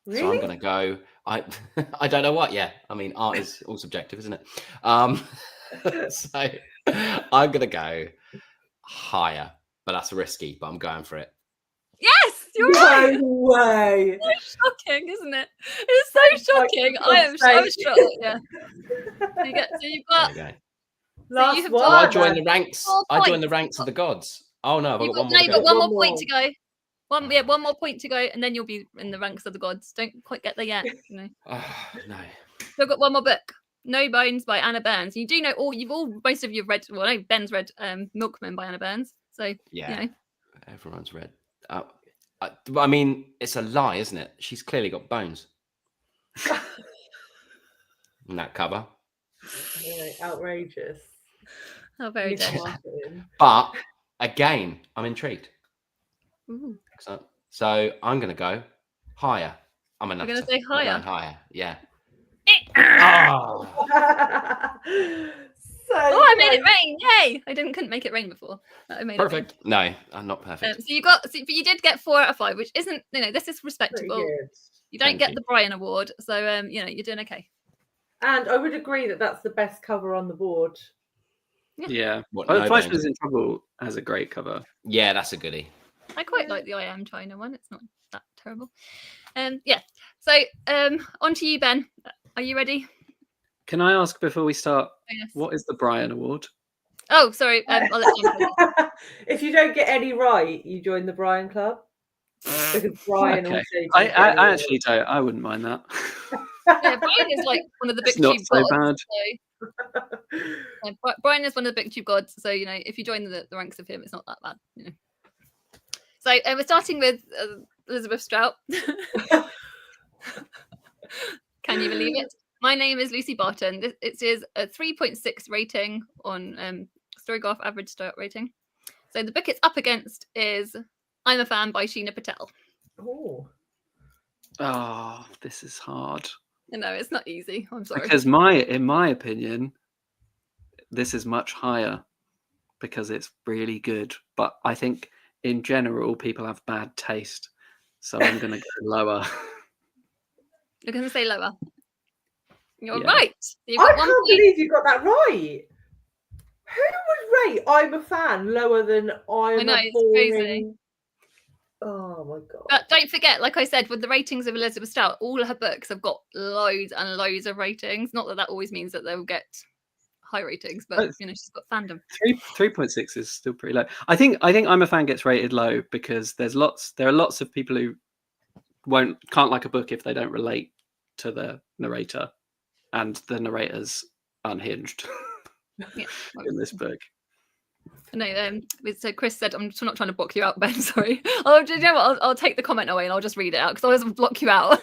Really? So I'm gonna go. I don't know what. Yeah. I mean, art is all subjective, isn't it? So I'm gonna go higher, but that's risky. But I'm going for it. Yes, you're No right. way. It's so shocking, isn't it? It's so Like, shocking. for I am God's shocked. Yeah. So you've There got. you go. Last have one. Oh, I got joined the ranks. 4 I joined the points. ranks of the gods. Oh no, I've You've got one got more to no, but go. one One more point more. to go. One more point to go, and then you'll be in the ranks of the gods. Don't quite get there yet. You know. Oh, no. So I've got one more book. No Bones by Anna Burns. You do know most of you have read. Well, no, Ben's read Milkman by Anna Burns. So Yeah, you know. everyone's read. I mean, it's a lie, isn't it? She's clearly got bones in that cover. Yeah, outrageous. How very Miss dead. Martin. But again, I'm intrigued. Ooh. So I'm going to go higher. I'm a We're nutter. gonna say I'm going higher. higher. Yeah. Eh. Oh, So Oh, I made it close. rain! Yay! Couldn't make it rain before. I made perfect. No, I'm not it perfect. rain. But you did get 4 out of 5, which isn't. This is Pretty respectable. good. You don't Thank get you. the Brian Award, so you're doing okay. And I would agree that that's the best cover on the board. Yeah. What, Oh, no Fleischman's bones? in Trouble has a great cover. Yeah, that's a goodie. I quite like the I Am China one. It's not that terrible. Yeah. So on to you, Ben. Are you ready? Can I ask before we start, Oh, yes. what is the Brian Award? Oh, sorry. I'll let John go. If you don't get any right, you join the Brian Club. Because Brian Okay. also didn't I get any right. actually don't. I wouldn't mind that. Yeah, Brian is like one of the It's booktube not so gods. bad. So, Brian is one of the booktube gods. So if you join the ranks of him, it's not that bad. So we're starting with Elizabeth Strout. Can you believe it? My name is Lucy Barton. It is a 3.6 rating on Storygraph average start rating. So the book it's up against is I'm a Fan by Sheena Patel. Oh. Oh, this is hard. No, it's not easy. I'm sorry. Because in my opinion, this is much higher because it's really good. But I think in general, people have bad taste. So I'm going to go lower. You're going to say lower. You're Yeah. right. You've I got 1 can't point. believe you got that right. Who would rate I'm a Fan lower than I'm know, a it's boring... crazy. Oh my god. But don't forget, like I said, with the ratings of Elizabeth Strout, all her books have got loads and loads of ratings. Not that always means that they'll get high ratings, but she's got fandom. 3.6 is still pretty low. I think I'm a Fan gets rated low because there are lots of people who can't like a book if they don't relate to the narrator, and the narrator's unhinged Yeah. in this book. No, so Chris said, I'm not trying to block you out, Ben, sorry. Oh, do you know what? I'll take the comment away and I'll just read it out because I always block you out.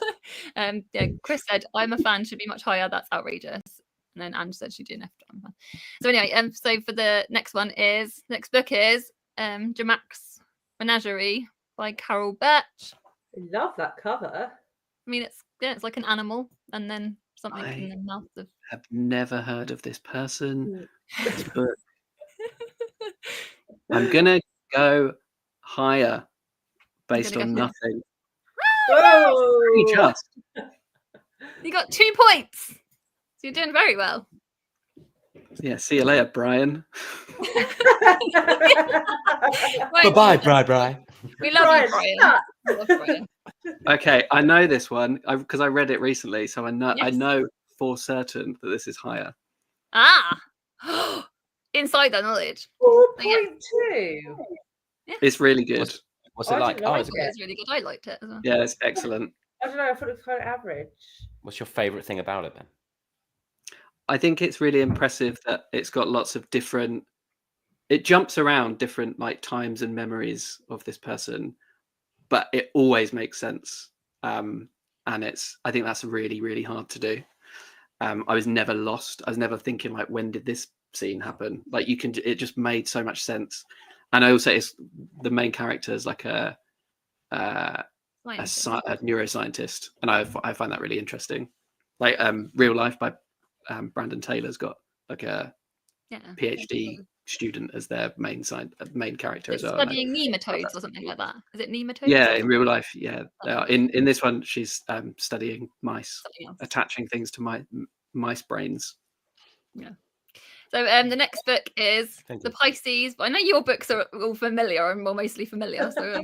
Yeah, Chris said, I'm a fan should be much higher. That's outrageous. And then Ange said she didn't have to. So anyway, so for the next book is Jamax Menagerie by Carol Birch. I love that cover. I mean, it's like an animal and then something in the mouth of. I've never heard of this person. This book. I'm gonna go higher based gonna on go- nothing. Whoa! Just You got 2 points. So you're doing very well. yeah. See you later, Brian. Right, Bye, Bri. we love Brian, you, Brian. stop. We love Brian. Okay, I know this one because I read it recently, so I Yes. know for certain that this is higher. Ah, insider knowledge. 4.2. It's really good. What's I it like? didn't Oh, like it's It good. was really good. I liked it as well. Yeah, it's excellent. I don't know. I thought it was kind of average. What's your favourite thing about it then? I think it's really impressive that it's got lots of different. It jumps around different like times and memories of this person, but it always makes sense. And I think that's really, really hard to do. I was never lost. I was never thinking like, when did this scene happen? Like it just made so much sense. And I also, it's the main character is like a neuroscientist, and I find that really interesting. Like Real Life by Brandon Taylor's got like a PhD student as their main character as well. Studying nematodes or something like that. Is it nematodes? Yeah, in real life, yeah. In this one, she's studying mice, attaching things to mice brains. Yeah. So the next book is The Pisces. But I know your books are all familiar. I'm mostly familiar. So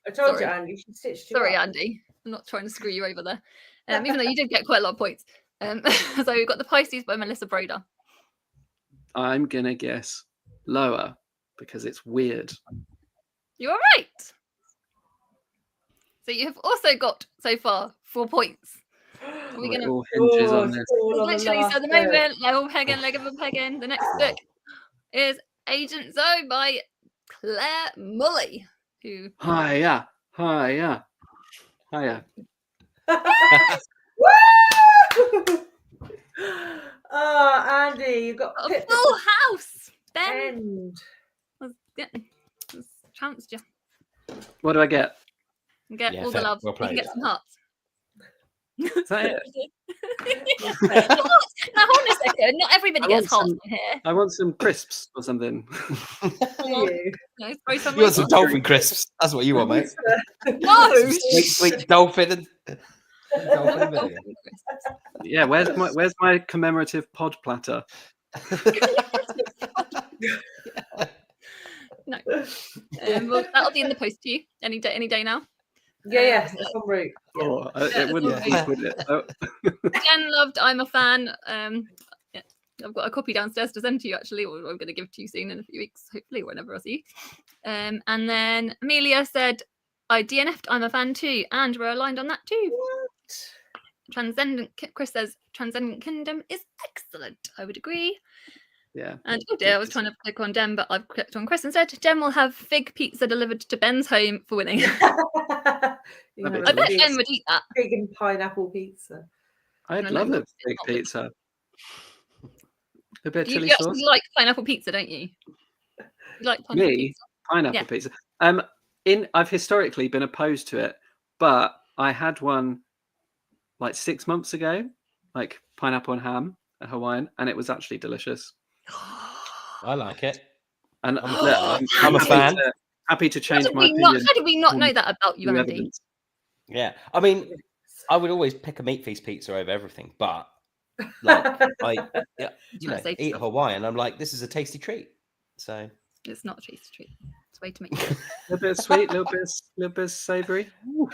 I told you, Andy. She stitched you sorry, up. Andy. I'm not trying to screw you over there. Even though you did get quite a lot of points. So we've got The Pisces by Melissa Broder. I'm gonna guess lower because it's weird. You're right. So you have also got so far 4 points. We're gonna all hinges on this. literally so at the moment, leg of a pegging. The next book is Agent Zoe by Claire Mully. Who Hiya. Oh, Andy, you got a pipped full at house. the Ben end. was trounced you. What do I get? Get all the love. Well You can played. get some hearts. Is that it? Now hold on a second. Not everybody I gets want hearts some- on here. I want some crisps or something. Do you? No, throw some You want some over. dolphin crisps? That's what you want, mate. No. Sweet dolphin and dolphin and vinegar. Yeah, where's my commemorative pod platter? No. Well, that'll be in the post to you any day now. Yeah, it's en route. Oh, it wouldn't be, would it? Oh. Jen loved I'm a fan. Yeah, I've got a copy downstairs to send to you actually, or I'm going to give to you soon in a few weeks, hopefully, whenever I see you. And then Amelia said, I DNF'd I'm a fan too, and we're aligned on that too. What? Transcendent Chris says Transcendent Kingdom is excellent. I would agree. Yeah. And oh dear, I was trying to click on Jen, but I've clicked on Chris instead. Jen will have fig pizza delivered to Ben's home for winning. I bet Jen would eat that. Fig and pineapple pizza. I'd love a big pizza. A bit of chili You sauce. actually like pineapple pizza, don't you? You like pineapple pizza? Pineapple pizza. I've historically been opposed to it, but I had one like 6 months ago, like pineapple and ham, a Hawaiian, and it was actually delicious. I like it. And I'm a fan. Happy to change my opinion. How did we not know that about you, Andy? Yeah, I mean, I would always pick a meat feast pizza over everything, but like eat Hawaiian. I'm like, this is a tasty treat. So it's not a tasty treat. It's a way to make it. A little bit of sweet, a little bit of savoury.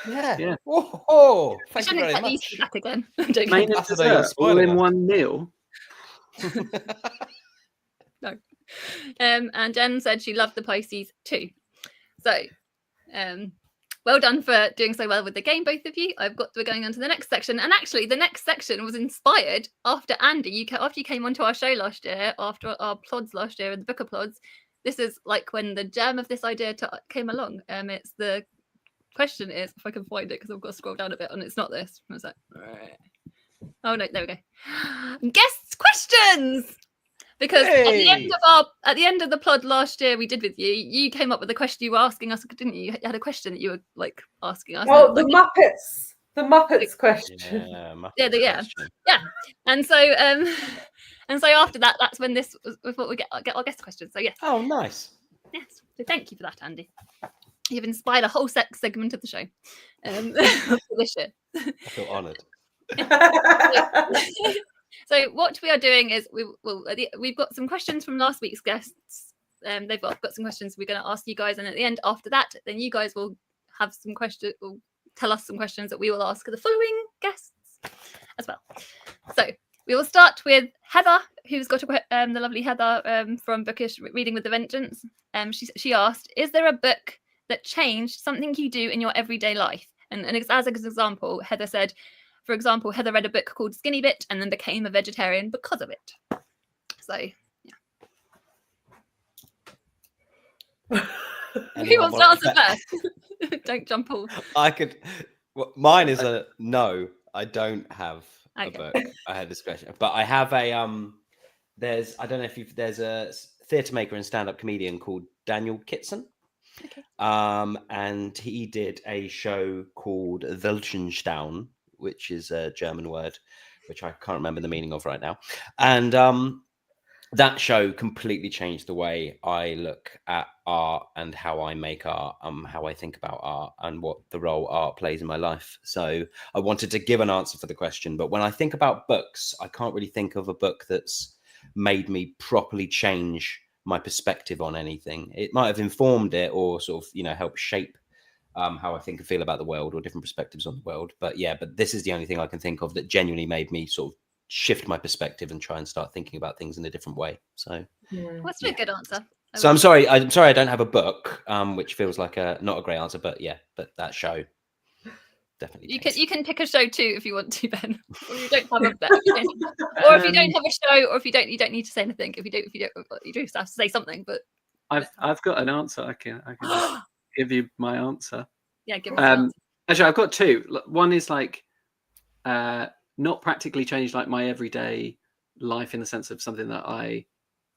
Yeah. Oh, thank you very much. much. Back again. Main and dessert, all in one meal. No. And Jen said she loved the Pisces too. So, well done for doing so well with the game, both of you. We're going on to the next section, and actually, the next section was inspired after Andy. After you came onto our show last year, after our plods last year, the book of plods. This is like when the germ of this idea came along. It's the question is if I can find it because I've got to scroll down a bit, and it's not this. I was like, oh no, there we go. Guest questions. Because at the end of the plod last year we did with you, you came up with a question you were asking us, didn't you? You had a question that you were like asking us. Oh, the Muppets. The Muppets question. Yeah. And so after that, that's when this was what we get our guest questions. So yes. Oh, nice. Yes. So thank you for that, Andy. You've inspired a whole segment of the show for this year. I feel honoured. So what we are doing is we've got some questions from last week's guests. They've got some questions we're going to ask you guys, and at the end, after that, then you guys will have some questions. Will tell us some questions that we will ask the following guests as well. So we will start with Heather, who's got the lovely Heather from Bookish Reading with the Vengeance. She asked, "Is there a book that changed something you do in your everyday life?" And as an example, Heather said, for example, Heather read a book called Skinny Bit and then became a vegetarian because of it. So, yeah. Who wants to answer first? Don't jump all. I could. Well, mine is a no. I don't have a book. I had this question, but I have a There's I don't know if there's a theatre maker and stand-up comedian called Daniel Kitson. Okay. And he did a show called Weltanschauung, which is a German word, which I can't remember the meaning of right now. And that show completely changed the way I look at art and how I make art, how I think about art and what the role art plays in my life. So I wanted to give an answer for the question, but when I think about books, I can't really think of a book that's made me properly change my perspective on anything. It might have informed it or sort of, helped shape how I think and feel about the world or different perspectives on the world. But this is the only thing I can think of that genuinely made me sort of shift my perspective and try and start thinking about things in a different way. So that's a good answer. So I'm sorry I don't have a book, which feels like not a great answer, but that show definitely you can pick a show too if you want to, Ben. Or you don't have a book. Or if you don't have a show, or if you don't need to say anything. If you do have to say something. But I've got an answer. I can give you my answer. Yeah, give us an answer. Actually, I've got two. One is like not practically changed like my everyday life in the sense of something that I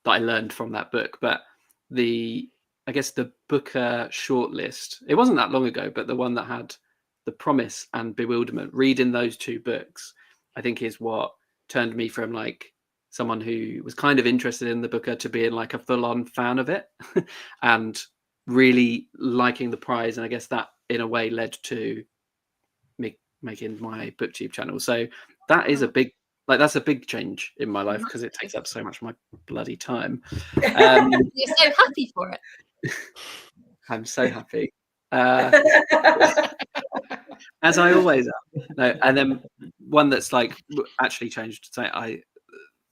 learned from that book, but I guess the Booker shortlist. It wasn't that long ago, but the one that had The Promise and Bewilderment. Reading those two books, I think, is what turned me from like someone who was kind of interested in the Booker to being like a full-on fan of it, and really liking the prize. And I guess that in a way led to me making my BookTube channel. So that is that's a big change in my life because it takes up so much of my bloody time. You're so happy for it. I'm so happy. As I always am. No, and then one that's like actually changed, so I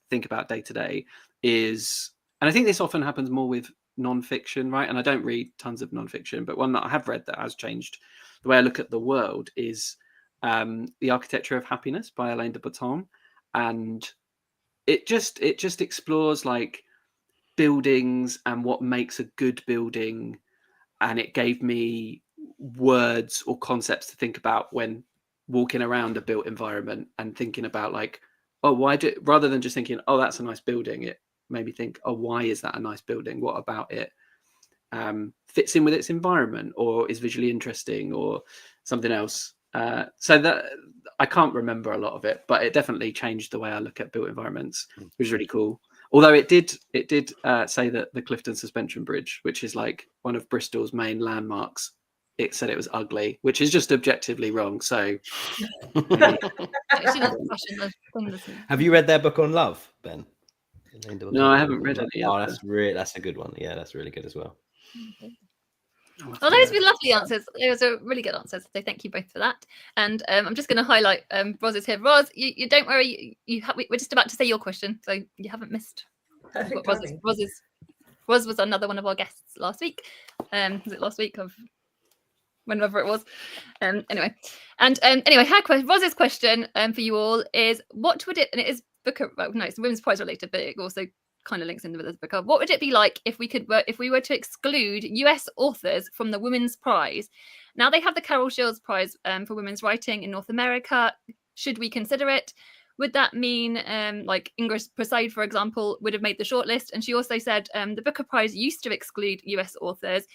think about day to day is, and I think this often happens more with non-fiction, right? And I don't read tons of non-fiction, but one that I have read that has changed the way I look at the world is The Architecture of Happiness by Alain de Botton. And it just explores like buildings and what makes a good building, and it gave me words or concepts to think about when walking around a built environment and thinking about like, rather than just thinking, oh, that's a nice building, it made me think, oh, why is that a nice building? What about it fits in with its environment or is visually interesting or something else? So that I can't remember a lot of it, but it definitely changed the way I look at built environments, which is really cool. Although it did say that the Clifton Suspension Bridge, which is like one of Bristol's main landmarks, it said it was ugly, which is just objectively wrong. So have you read their book on love, Ben? No, I haven't read it yet. Oh, that's a good one. Yeah, that's really good as well. Well, those were lovely answers. Those are really good answers. So thank you both for that. And I'm just going to highlight Roz is here. Roz, you don't worry. We're just about to say your question, so you haven't missed. Roz was another one of our guests last week. Was it last week of whenever it was? Anyway, Roz's question for you all is, what would it? And it is Booker. Well, no, it's Women's Prize related, but it also kind of links into this Booker. What would it be like if we were to exclude US authors from the Women's Prize? Now they have the Carol Shields Prize for women's writing in North America. Should we consider it? Would that mean like Ingrid Prasad, for example, would have made the shortlist? And she also said the Booker Prize used to exclude US authors,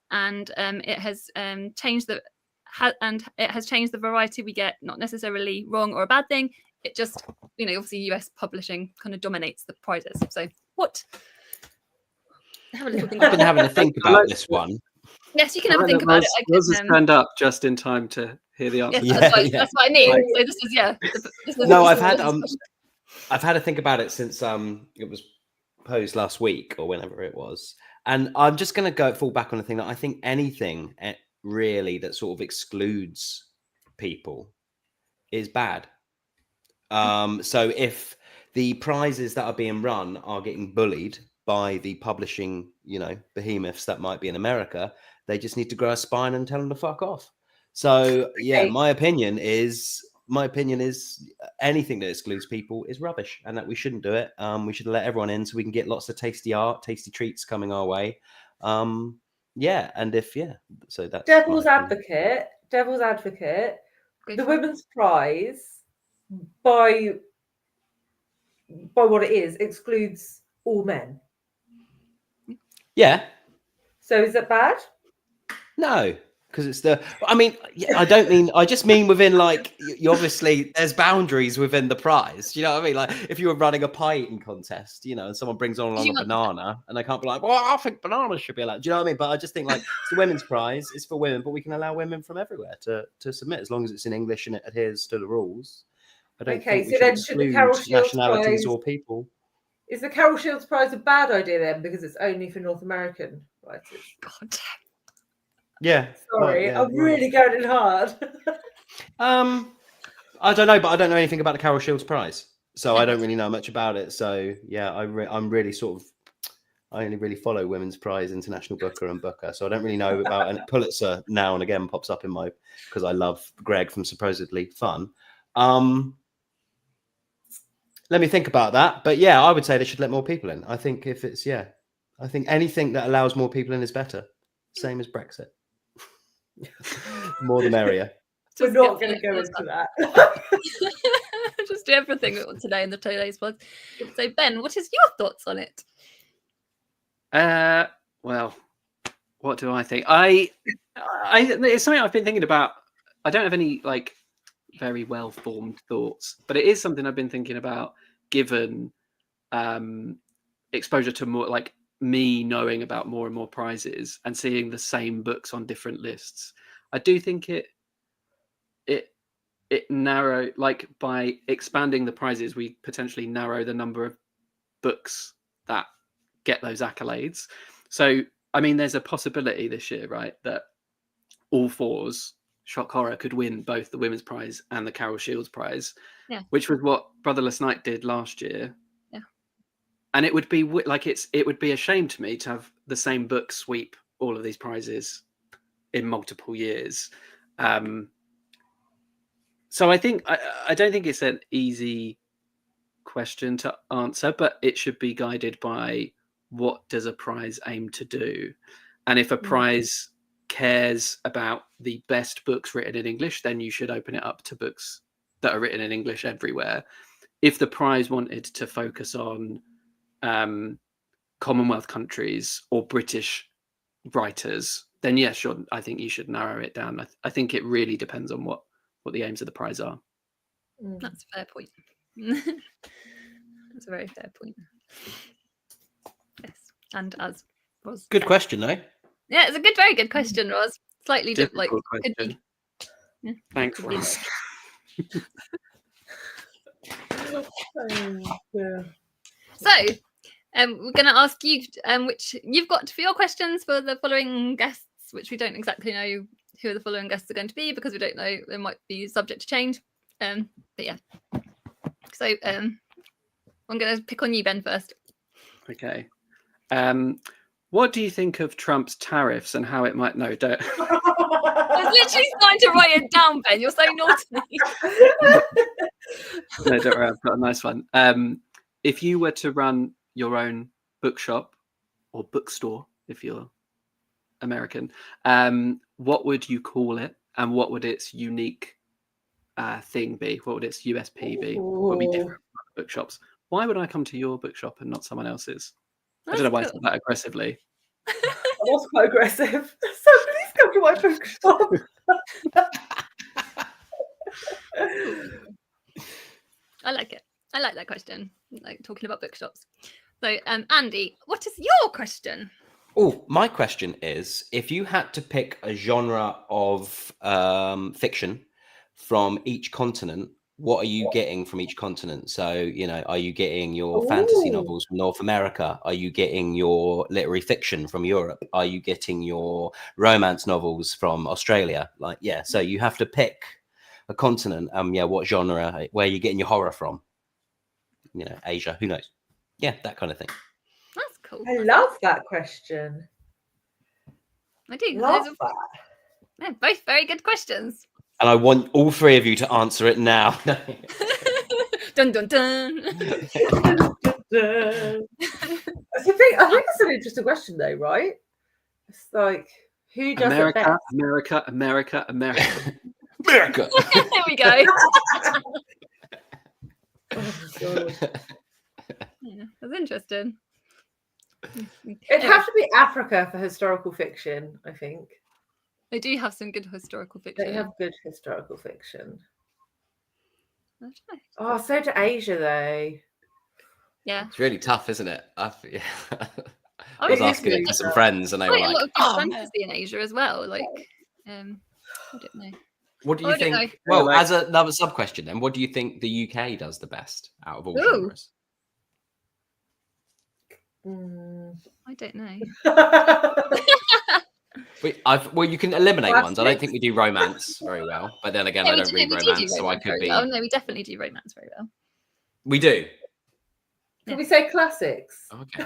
and it has changed the variety we get. Not necessarily wrong or a bad thing. It just, obviously US publishing kind of dominates the prizes. So what? have a little think I've about been it. having to think about this one. Yes, you can have a think about it. Roz has turned up just in time to hear the answer. Yes, Yeah, that's what I need. Right. So this is This is, No, this I've is had the discussion. I've had to think about it since it was posed last week or whenever it was, and I'm just going to fall back on the thing that I think anything really that sort of excludes people is bad. So if the prizes that are being run are getting bullied by the publishing, behemoths that might be in America, they just need to grow a spine and tell them to fuck off. So yeah, Okay. my opinion is anything that excludes people is rubbish, and that we shouldn't do it. We should let everyone in so we can get lots of tasty treats coming our way. Yeah, and so that's Devil's my opinion. advocate. Go The for it. women's prize, by what it is, excludes all men. Yeah. So is that bad? No, because it's I just mean within, like, you obviously there's boundaries within the prize. You know what I mean? Like, if you were running a pie eating contest, and someone brings along You a want- banana, and they can't be like, well, I think bananas should be allowed. Do you know what I mean? But I just think, like, it's the women's prize. It's for women, but we can allow women from everywhere to submit, as long as it's in English and it adheres to the rules. I don't Okay, think we so should then should the exclude Carol Shields nationalities prize, or people. is the Carol Shields prize a bad idea then, because it's only for North American writers? God. Yeah. Sorry, Well, I'm really going in hard. I don't know, but I don't know anything about the Carol Shields Prize, so I don't really know much about it. So yeah, I'm really I only really follow Women's Prize, International Booker, and Booker, so I don't really know about. And Pulitzer now and again pops up in my, because I love Greg from Supposedly Fun. Let me think about that, but yeah, I would say they should let more people in. I think I think anything that allows more people in is better. Same as Brexit. More the merrier. We're Just not get going to go those into done. that. Just do everything today in today's pod. So Ben, what is your thoughts on it? Well, what do I think? It's something I've been thinking about. I don't have any like very well formed thoughts, but it is something I've been thinking about, given exposure to more, like me knowing about more and more prizes and seeing the same books on different lists. I do think it narrow, like, by expanding the prizes, we potentially narrow the number of books that get those accolades. So I mean, there's a possibility this year, right, that All Fours, Shock Horror, could win both the Women's Prize and the Carol Shields Prize, which was what Brotherless Night did last year. Yeah. And it would be like, it would be a shame to me to have the same book sweep all of these prizes in multiple years. So I think I don't think it's an easy question to answer, but it should be guided by what does a prize aim to do. And if a prize cares about the best books written in English, then you should open it up to books that are written in English everywhere. If the prize wanted to focus on Commonwealth countries or British writers, then yeah, sure, I think you should narrow it down. I think it really depends on what the aims of the prize are. That's a fair point. That's a very fair point. Yes, and as Roz Good said. question, though. Yeah, it's a very good question, Roz. Slightly Difficult could question. be. Yeah, Thanks, could be. Ross. So, we're going to ask you which you've got for your questions for the following guests, which we don't exactly know who the following guests are going to be, because we don't know, they might be subject to change. But yeah. So I'm going to pick on you, Ben, first. Okay. What do you think of Trump's tariffs and how it might... No, don't. I was literally trying to write it down, Ben. You're so naughty. No, don't worry. I've got a nice one. If you were to run your own bookshop or bookstore, if you're American, what would you call it, and what would its unique thing be? What would its USP be? What would be different from other bookshops? Why would I come to your bookshop and not someone else's? I don't know why I said that aggressively. That was quite aggressive. So please come to my bookshop. I like it. like that question, like talking about bookshops. So, Andy, what is your question? Oh, my question is, if you had to pick a genre of fiction from each continent, what are you getting from each continent? So, you know, are you getting your fantasy Ooh. novels from North America? Are you getting your literary fiction from Europe? Are you getting your romance novels from Australia? Like, yeah, so you have to pick a continent. Yeah, what genre? Where are you getting your horror from? You know, Asia, who knows? Yeah, that kind of thing. That's cool. I love that question. I do. Love that. Yeah, both very good questions. And I want all three of you to answer it now. Dun dun dun. I think it's an interesting question, though, right? It's like, who does it best? America. America. There we go. Oh, God. Yeah, that's interesting. It'd have to be Africa for historical fiction, I think. They do have some good historical fiction. They have good historical fiction. I don't know. Oh, so do Asia, though. Yeah. It's really tough, isn't it? I I was It is asking it really to some tough. friends, and they were Quite a lot like, of good "Oh, man." fantasy in Asia as well. Like, I don't know. What do I you don't think? know. Well, Like- as another sub question, then, what do you think the UK does the best out of all Ooh. genres? I don't know. Well, you can eliminate ones. I don't Classics. think we do romance very well, but then again, Yeah, I we don't do- read we do romance, so I romance could very be. well. No, we definitely do romance very well. We do. Can we say classics? Okay.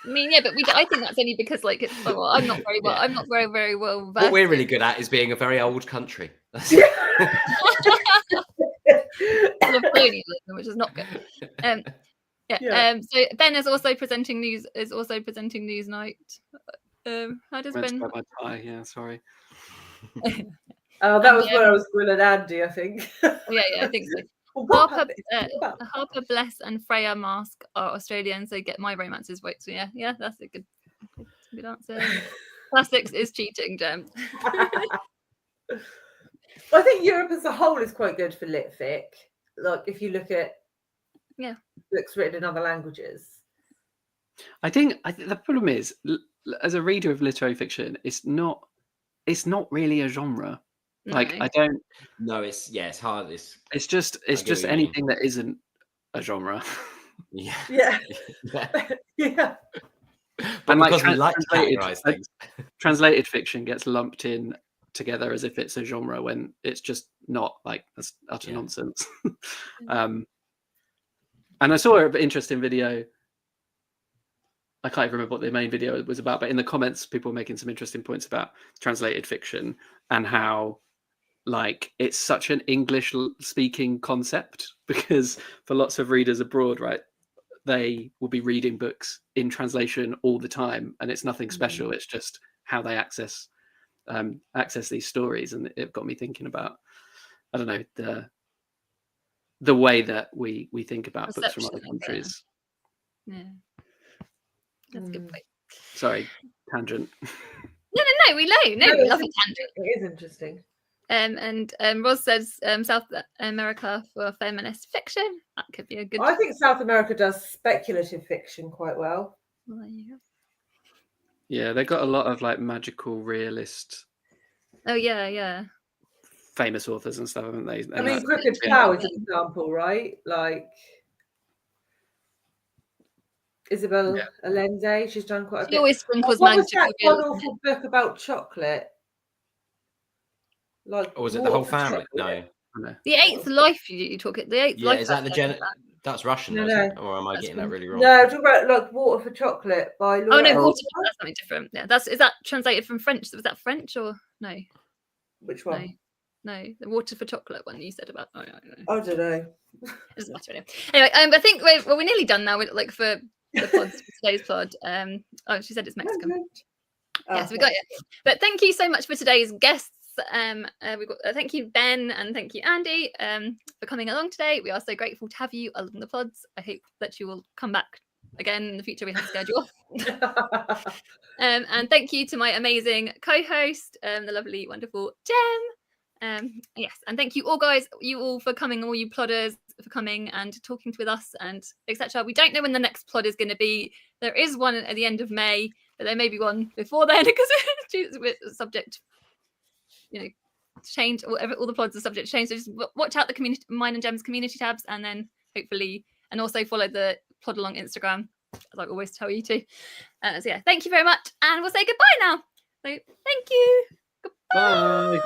I mean, yeah, but I think that's only because, like, it's. Oh, well, I'm not very well. Yeah. I'm not very well What versed. we're really good at is being a very old country. Full of colonialism, which is not good. Yeah. So Ben is also presenting news. Night. How does Ben? My tie. Yeah, sorry. Oh, that was when I was grilling Andy, I think. Yeah, I think so. Well, what Harper, about- Harper Bless and Freya Mask are Australian, so get my romances right. So yeah, that's a good answer. Classics is cheating, Jem. I think Europe as a whole is quite good for lit fic. Like if you look at books written in other languages. I think the problem is, as a reader of literary fiction, it's not really a genre. No. Like I don't. No, it's hard. It's just get what you anything that isn't a genre. Yeah. Yeah. Yeah. Yeah. But And, like, because we like to categorize things. Translated fiction gets lumped in together as if it's a genre when it's just not. Like, that's utter nonsense. And I saw an interesting video. I can't even remember what the main video was about, but in the comments, people were making some interesting points about translated fiction and how, like, it's such an English speaking concept, because for lots of readers abroad, right, they will be reading books in translation all the time, and it's nothing special. It's just how they access these stories. And it got me thinking about, I don't know, the way that we think about books from other countries. Yeah, that's a good point. Sorry, tangent. No, we know. No, we love a tangent. It is interesting. And Roz says South America for feminist fiction. That could be a good. I think South America does speculative fiction quite well. Well, there you go. Yeah, they got a lot of like magical realist. Oh yeah. Famous authors and stuff, haven't they? I mean, Crooked Cow is an example, right? Like Isabel Allende, she's done quite a bit. She always sprinkles What was magical that god awful book about chocolate? Like, Or was it The Whole Water for Family? Chocolate? No. The Eighth Life you talk it. The Eighth Life. Is that the That's Russian, No, isn't no. it? Or am I That's getting that really wrong? No, talk about like Water for Chocolate by Laura. Oh no, Elton. Water. That's something different. Yeah, is that translated from French? Was that French or no? Which one? No, the Water for Chocolate one you said about. Oh, no. I don't know. It doesn't matter anyway. I think we're nearly done now. With, like for the pods, for today's pod. She said it's Mexican. Yes, we got it. But thank you so much for today's guests. Thank you, Ben, and thank you, Andy, for coming along today. We are so grateful to have you along the pods. I hope that you will come back again in the future. We have a schedule. And thank you to my amazing co-host, the lovely, wonderful Jem. Yes, and thank you all, guys, you all for coming, all you plodders. for coming and talking with us and etc. We don't know when the next plod is going to be. There is one at the end of May, but there may be one before then because it's subject, change. All the plods are subject to change. So just watch out the community, Mine and Gems community tabs, and then hopefully, and also follow the Plodalong Instagram, as I always tell you to. So yeah, thank you very much, and we'll say goodbye now. So thank you. Goodbye. Bye.